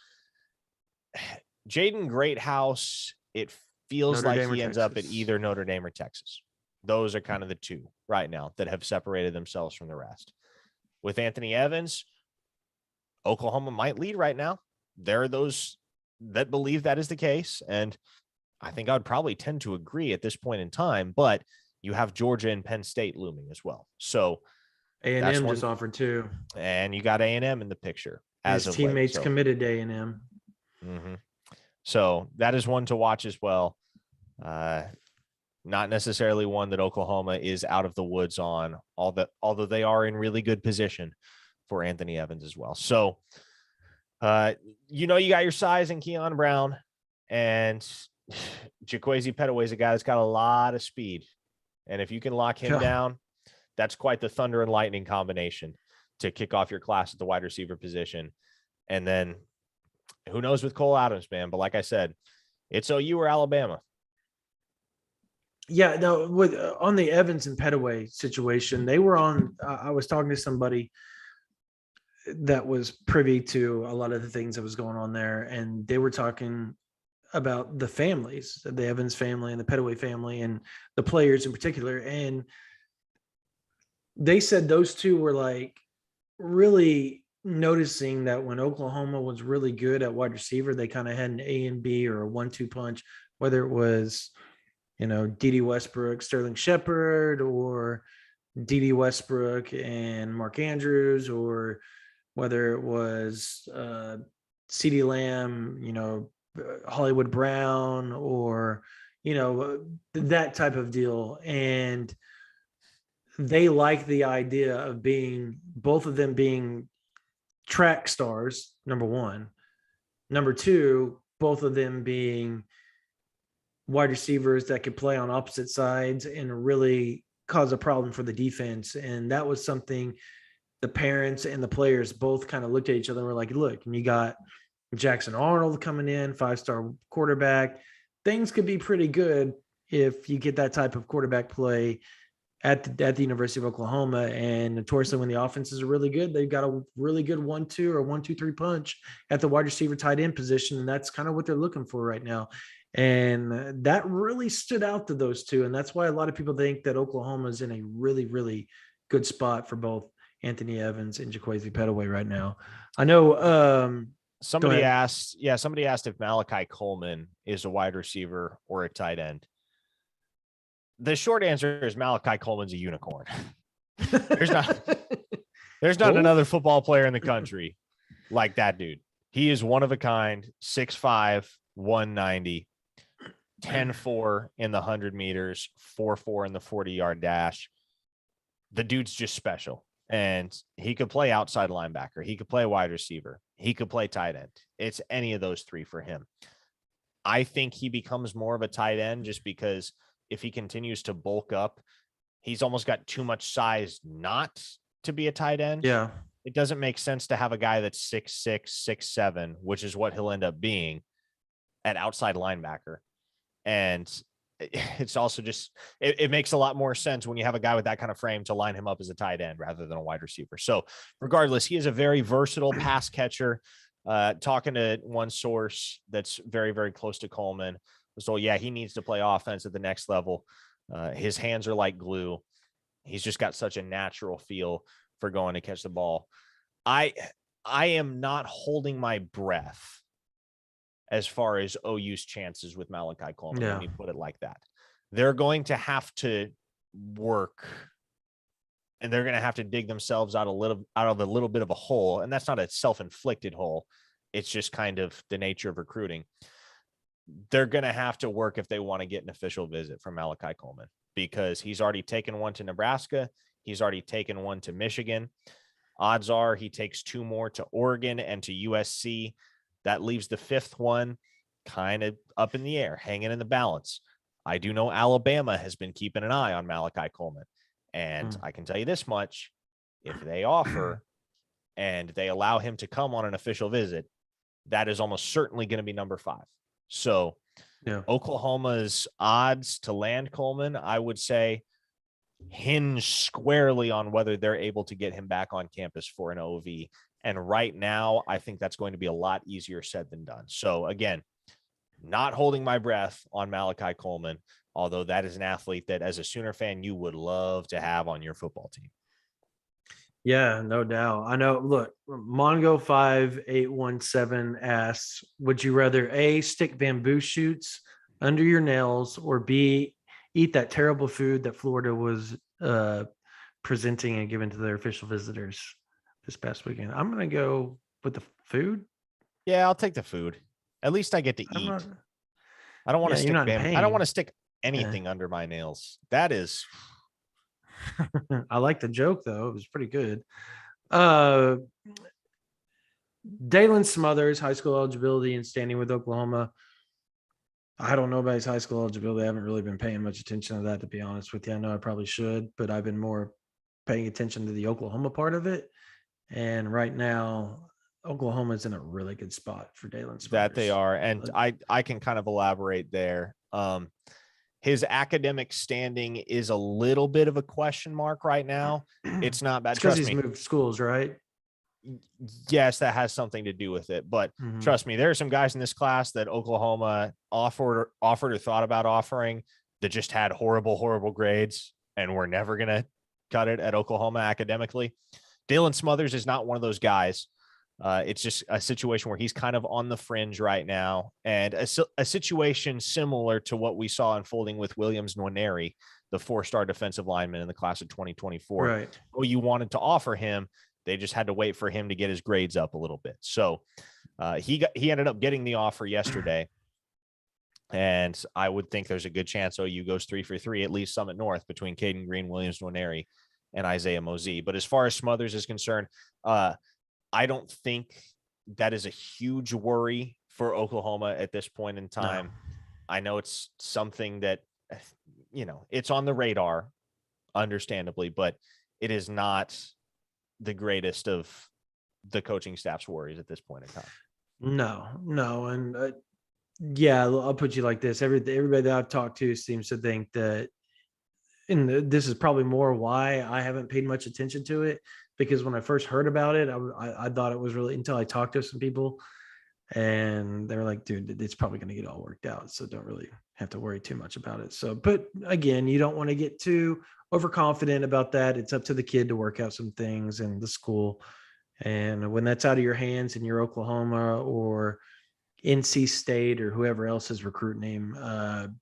Jaden Greathouse, it feels like he ends up at either Notre Dame or Texas. Those are kind of the two right now that have separated themselves from the rest. With Anthony Evans, Oklahoma might lead right now. There are those that believe that is the case. And I think I would probably tend to agree at this point in time, but you have Georgia and Penn State looming as well. So A&M just offered too. And you got A&M in the picture. As his teammates committed to A&M. So that is one to watch as well. Not necessarily one that Oklahoma is out of the woods on, although they are in really good position for Anthony Evans as well. So, you got your size in Keon Brown, and Jaquazi Petaway is a guy that's got a lot of speed. And if you can lock him down, that's quite the thunder and lightning combination to kick off your class at the wide receiver position. And then who knows with Cole Adams, man. But like I said, it's OU or Alabama. Yeah, no, with on the Evans and Petaway situation, they were on. I was talking to somebody that was privy to a lot of the things that was going on there, and they were talking about the families, the Evans family and the Petaway family, and the players in particular. And they said those two were like really noticing that when Oklahoma was really good at wide receiver, they kind of had an A and B or a 1-2 punch, whether it was, D.D. Westbrook, Sterling Shepard, or D.D. Westbrook and Mark Andrews, or whether it was C.D. Lamb, Hollywood Brown, or, that type of deal. And they like the idea of being, both of them being track stars, number one. Number two, both of them being wide receivers that could play on opposite sides and really cause a problem for the defense. And that was something the parents and the players both kind of looked at each other and were like, look, and you got Jackson Arnold coming in, 5-star quarterback. Things could be pretty good if you get that type of quarterback play at the University of Oklahoma. And notoriously, when the offenses are really good, they've got a really good 1-2 or 1-2-3 punch at the wide receiver tight end position. And that's kind of what they're looking for right now. And that really stood out to those two. And that's why a lot of people think that Oklahoma is in a really, really good spot for both Anthony Evans and Jaquazi Petaway right now. I know. Somebody asked if Malachi Coleman is a wide receiver or a tight end. The short answer is Malachi Coleman's a unicorn. There's not another football player in the country like that dude. He is one of a kind, 6'5", 190, 10-4 in the 100 meters, 4-4 in the 40-yard dash. The dude's just special. And he could play outside linebacker. He could play wide receiver. He could play tight end. It's any of those three for him. I think he becomes more of a tight end just because if he continues to bulk up, he's almost got too much size not to be a tight end. Yeah. It doesn't make sense to have a guy that's 6'6", 6'7", which is what he'll end up being at outside linebacker. And it's also just, it makes a lot more sense when you have a guy with that kind of frame to line him up as a tight end rather than a wide receiver. So regardless, he is a very versatile pass catcher. Talking to one source that's very, very close to Coleman. So yeah, he needs to play offense at the next level. His hands are like glue. He's just got such a natural feel for going to catch the ball. I am not holding my breath as far as OU's chances with Malachi Coleman. Yeah. Let me put it like that. They're going to have to work, and they're going to have to dig themselves out of a little bit of a hole. And that's not a self-inflicted hole. It's just kind of the nature of recruiting. They're going to have to work if they want to get an official visit from Malachi Coleman, because he's already taken one to Nebraska. He's already taken one to Michigan. Odds are he takes two more to Oregon and to USC. That leaves the fifth one kind of up in the air, hanging in the balance. I do know Alabama has been keeping an eye on Malachi Coleman. And I can tell you this much, if they offer and they allow him to come on an official visit, that is almost certainly going to be number 5. So yeah. Oklahoma's odds to land Coleman, I would say, hinge squarely on whether they're able to get him back on campus for an OV. And right now, I think that's going to be a lot easier said than done. So again, not holding my breath on Malachi Coleman, although that is an athlete that as a Sooner fan, you would love to have on your football team. Yeah, no doubt. I know. Look, Mongo5817 asks, would you rather A, stick bamboo shoots under your nails, or B, eat that terrible food that Florida was presenting and giving to their official visitors this past weekend? I'm going to go with the food. Yeah, I'll take the food. At least I get to eat. I don't want to stick bamboo. I don't want to stick anything under my nails. That is... I like the joke though. It was pretty good. Dalen Smothers, high school eligibility and standing with Oklahoma. I don't know about his high school eligibility. I haven't really been paying much attention to that, to be honest with you. I know I probably should, but I've been more paying attention to the Oklahoma part of it. And right now, Oklahoma's in a really good spot for Dalen Smothers. That they are. And I can kind of elaborate there. his academic standing is a little bit of a question mark right now. It's not bad. It's because Trust he's me. moved schools, right? Yes, that has something to do with it. But trust me, there are some guys in this class that Oklahoma offered or thought about offering that just had horrible grades and were never going to cut it at Oklahoma academically. Dalen Smothers is not one of those guys. It's just a situation where he's kind of on the fringe right now, and a situation similar to what we saw unfolding with Williams Nwaneri, the 4-star defensive lineman in the class of 2024. Right. You wanted to offer him. They just had to wait for him to get his grades up a little bit. So he ended up getting the offer yesterday. And I would think there's a good chance OU goes 3 for 3, at least Summit North, between Caden Green, Williams Nwaneri, and Isaiah Mosey. But as far as Smothers is concerned, I don't think that is a huge worry for Oklahoma at this point in time. No. I know it's something that, it's on the radar, understandably, but it is not the greatest of the coaching staff's worries at this point in time. No. And yeah, I'll put you like this. Everybody that I've talked to seems to think that, and this is probably more why I haven't paid much attention to it, because when I first heard about it, I thought it was really, until I talked to some people and they were like, dude, it's probably going to get all worked out. So don't really have to worry too much about it. So, but again, you don't want to get too overconfident about that. It's up to the kid to work out some things in the school. And when that's out of your hands and you're Oklahoma or NC State or whoever else is recruiting him,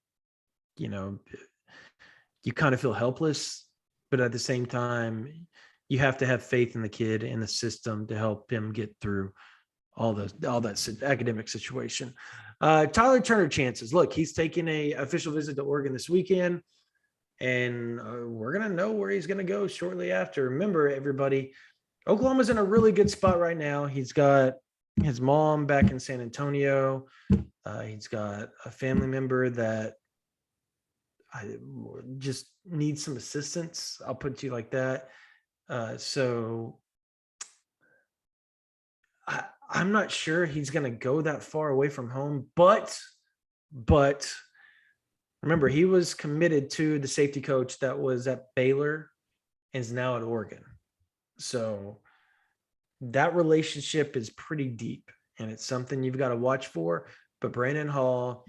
you kind of feel helpless, but at the same time, you have to have faith in the kid and the system to help him get through all that academic situation. Tyler Turner chances. Look, he's taking a official visit to Oregon this weekend, and we're going to know where he's going to go shortly after. Remember, everybody, Oklahoma's in a really good spot right now. He's got his mom back in San Antonio. He's got a family member that I just needs some assistance. I'll put it to you like that. So I'm not sure he's going to go that far away from home, but remember, he was committed to the safety coach that was at Baylor and is now at Oregon. So that relationship is pretty deep, and it's something you've got to watch for. But Brandon Hall,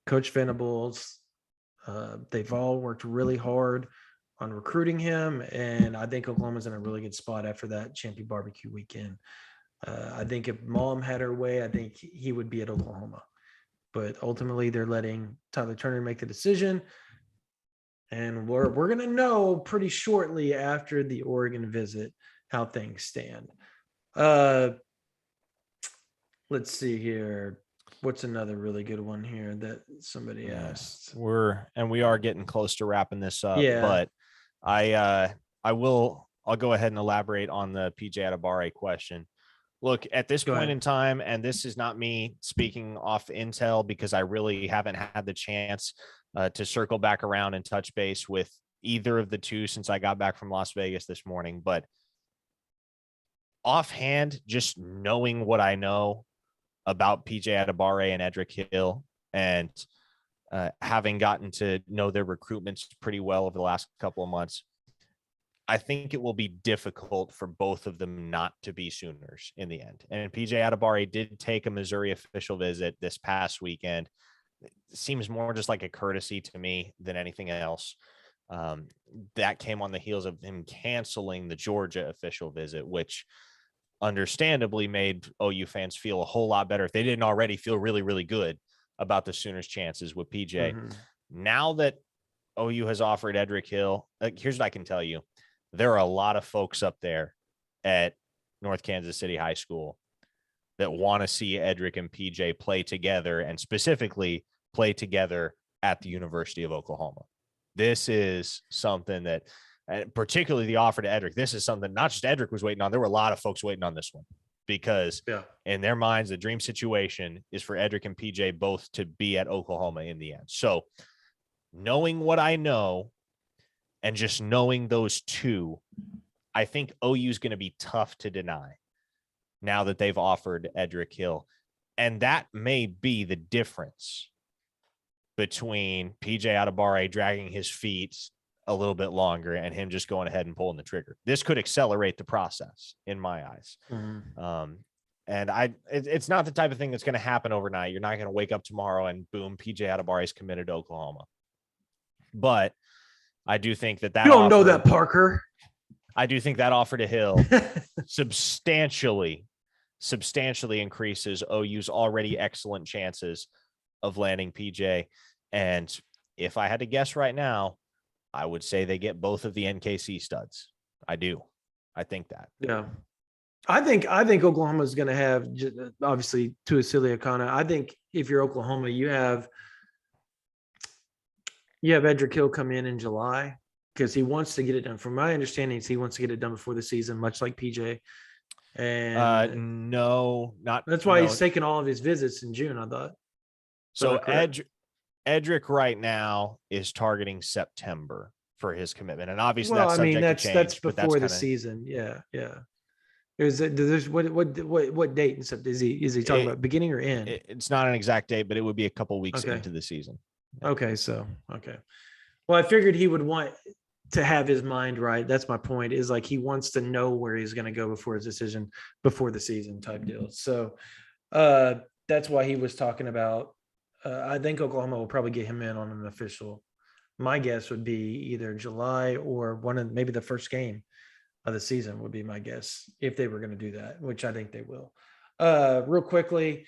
Coach Venables, they've all worked really hard on recruiting him, and I think Oklahoma's in a really good spot after that ChampU BBQ weekend. I think if Mom had her way, I think he would be at Oklahoma. But ultimately, they're letting Tyler Turner make the decision, and we're going to know pretty shortly after the Oregon visit how things stand. Let's see here. What's another really good one here that somebody asked? We are getting close to wrapping this up. Yeah. But I'll go ahead and elaborate on the PJ Adebawore question. Look, at this point in time, and this is not me speaking off intel because I really haven't had the chance to circle back around and touch base with either of the two since I got back from Las Vegas this morning. But offhand, just knowing what I know about PJ Adebawore and Edric Hill, and having gotten to know their recruitments pretty well over the last couple of months, I think it will be difficult for both of them not to be Sooners in the end. And PJ Adebawore did take a Missouri official visit this past weekend. It seems more just like a courtesy to me than anything else. That came on the heels of him canceling the Georgia official visit, which understandably made OU fans feel a whole lot better if they didn't already feel really, really good about the Sooners' chances with PJ. Mm-hmm. Now that OU has offered Edric Hill, here's what I can tell you. There are a lot of folks up there at North Kansas City High School that want to see Edric and PJ play together, and specifically play together at the University of Oklahoma. This is something that, and particularly the offer to Edric, this is something not just Edric was waiting on. There were a lot of folks waiting on this one because in their minds, the dream situation is for Edric and PJ both to be at Oklahoma in the end. So knowing what I know, and just knowing those two, I think OU is going to be tough to deny now that they've offered Edric Hill. And that may be the difference between PJ Adebawore dragging his feet a little bit longer and him just going ahead and pulling the trigger. This could accelerate the process in my eyes. And it's not the type of thing that's going to happen overnight. You're not going to wake up tomorrow and boom, PJ Adebawore is committed to Oklahoma. But I do think that you don't know that, Parker. I do think that offer to Hill substantially increases OU's already excellent chances of landing PJ. And if I had to guess right now, I would say they get both of the NKC studs. I do. I think that. Yeah. I think Oklahoma is going to have, obviously, Tuasili Akana. I think if you're Oklahoma, you have Edric Hill come in July because he wants to get it done. From my understanding, he wants to get it done before the season, much like PJ. And no, not. That's why he's taking all of his visits in June, I thought. So Edric right now is targeting September for his commitment, and obviously that's subject to change. That's before the season. Yeah. There's what date in September is he talking about? Beginning or end? It's not an exact date, but it would be a couple weeks into the season. Okay. Well, I figured he would want to have his mind right. That's my point, is like he wants to know where he's going to go before his decision, before the season type deal. So that's why he was talking about, I think Oklahoma will probably get him in on an official. My guess would be either July or maybe the first game of the season would be my guess, if they were going to do that, which I think they will. Real quickly,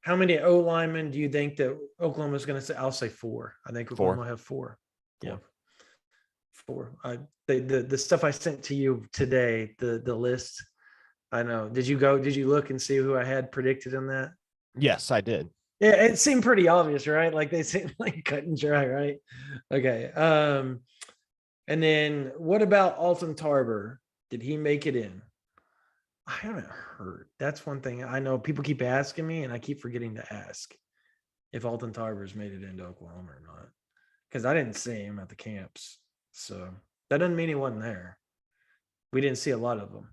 how many O linemen do you think that Oklahoma is going to say? I'll say 4. I think Oklahoma will have 4. Yeah. 4. The stuff I sent to you today, the list, I know. Did you look and see who I had predicted in that? Yes, I did. Yeah, it seemed pretty obvious, right? Like they seemed like cut and dry, right? Okay. And then what about Alton Tarver? Did he make it in? I haven't heard. That's one thing I know people keep asking me, and I keep forgetting to ask if Alton Tarver's made it into Oklahoma or not, because I didn't see him at the camps. So that doesn't mean he wasn't there. We didn't see a lot of them,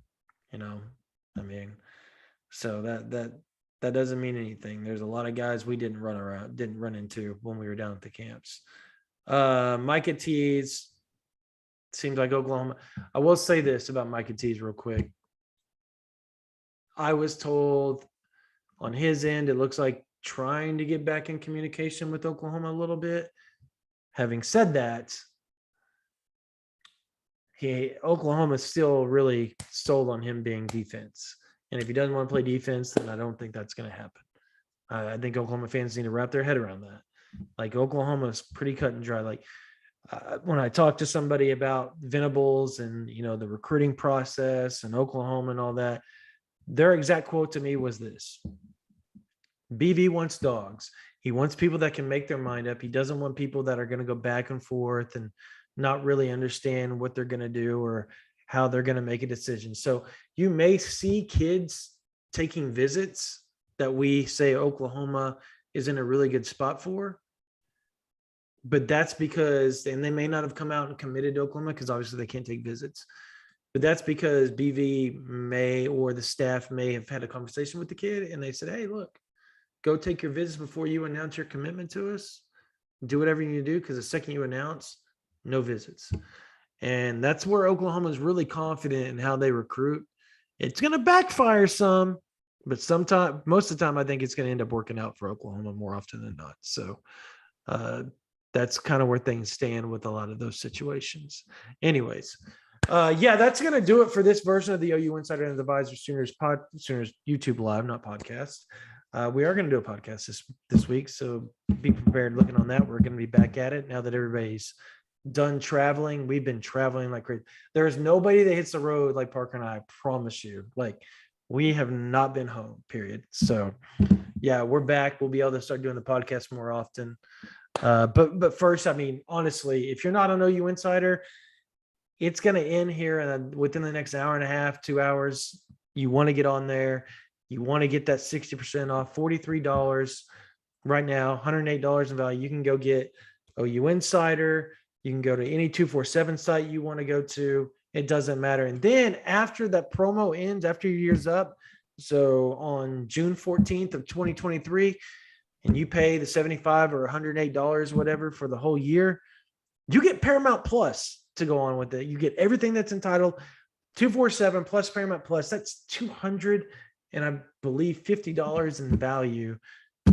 so that doesn't mean anything. There's a lot of guys we didn't run into when we were down at the camps. Micah Tees seems like Oklahoma. I will say this about Micah Tees real quick. I was told on his end, it looks like trying to get back in communication with Oklahoma a little bit. Having said that, Oklahoma's still really sold on him being defense. And if he doesn't want to play defense, then I don't think that's going to happen. I think Oklahoma fans need to wrap their head around that. Like, Oklahoma's pretty cut and dry. Like, when I talked to somebody about Venables and, the recruiting process and Oklahoma and all that, their exact quote to me was this: BV wants dogs. He wants people that can make their mind up. He doesn't want people that are going to go back and forth and not really understand what they're going to do or how they're going to make a decision. So you may see kids taking visits that we say Oklahoma is in a really good spot for, but that's because, and they may not have come out and committed to Oklahoma because obviously they can't take visits, but that's because BV may, or the staff may have had a conversation with the kid and they said, hey, look, go take your visits before you announce your commitment to us. Do whatever you need to do, because the second you announce, no visits. And that's where Oklahoma is really confident in how they recruit. It's going to backfire some, but most of the time, I think it's going to end up working out for Oklahoma more often than not. So that's kind of where things stand with a lot of those situations. Anyways, that's going to do it for this version of the OU Insider and Advisor Sooners YouTube Live, not podcast. We are going to do a podcast this week, so be prepared looking on that. We're going to be back at it now that everybody's done traveling. We've been traveling like crazy. There's nobody that hits the road like Parker and I promise you. Like, we have not been home, period. So yeah, we're back. We'll be able to start doing the podcast more often. But first, honestly, if you're not an OU Insider, it's going to end here within the next hour and a half, 2 hours. You want to get on there. You want to get that 60% off, $43 right now, $108 in value. You can go get OU Insider. You can go to any 247 site you want to go to. It doesn't matter. And then after that promo ends, after your year's up, so on June 14th of 2023, and you pay the $75 or $108, whatever, for the whole year, you get Paramount Plus to go on with it. You get everything that's entitled 247 plus Paramount Plus. That's $200 and I believe $50 in value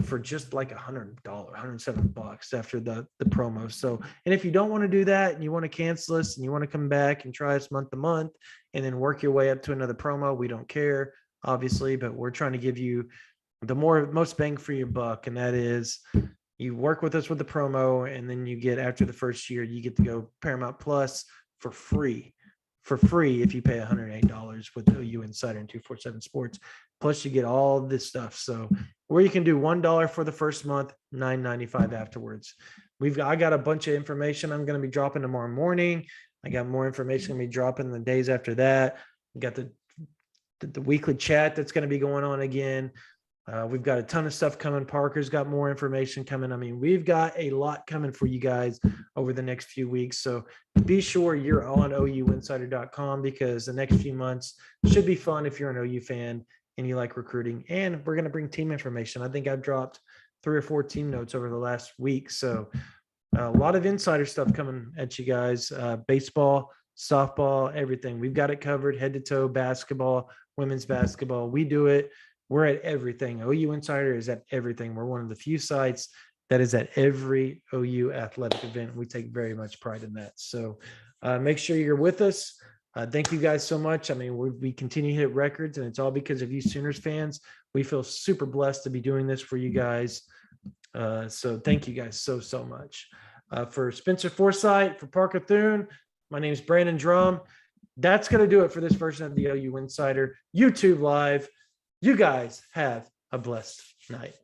for just like $100, $107 after the promo. So, and if you don't want to do that and you want to cancel us and you want to come back and try us month to month and then work your way up to another promo, we don't care, obviously, but we're trying to give you the most bang for your buck. And that is, you work with us with the promo, and then you get, after the first year, you get to go Paramount Plus for free if you pay $108 with OU Insider and 247 Sports. Plus you get all this stuff. So where you can do $1 for the first month, $9.95 afterwards. I got a bunch of information I'm going to be dropping tomorrow morning. I got more information going to be dropping the days after that. We got the weekly chat that's going to be going on again. We've got a ton of stuff coming. Parker's got more information coming. I mean, we've got a lot coming for you guys over the next few weeks. So be sure you're on OUinsider.com, because the next few months should be fun if you're an OU fan and you like recruiting. And we're going to bring team information. I think I've dropped 3 or 4 team notes over the last week. So a lot of insider stuff coming at you guys. Baseball, softball, everything. We've got it covered, head to toe, basketball, women's basketball. We do it. We're at everything. OU Insider is at everything. We're one of the few sites that is at every OU athletic event. We take very much pride in that. So make sure you're with us. Thank you guys so much. I mean, we continue to hit records, and it's all because of you Sooners fans. We feel super blessed to be doing this for you guys. So thank you guys so much. For Spencer Forsythe, for Parker Thune, my name is Brandon Drumm. That's going to do it for this version of the OU Insider YouTube Live. You guys have a blessed night.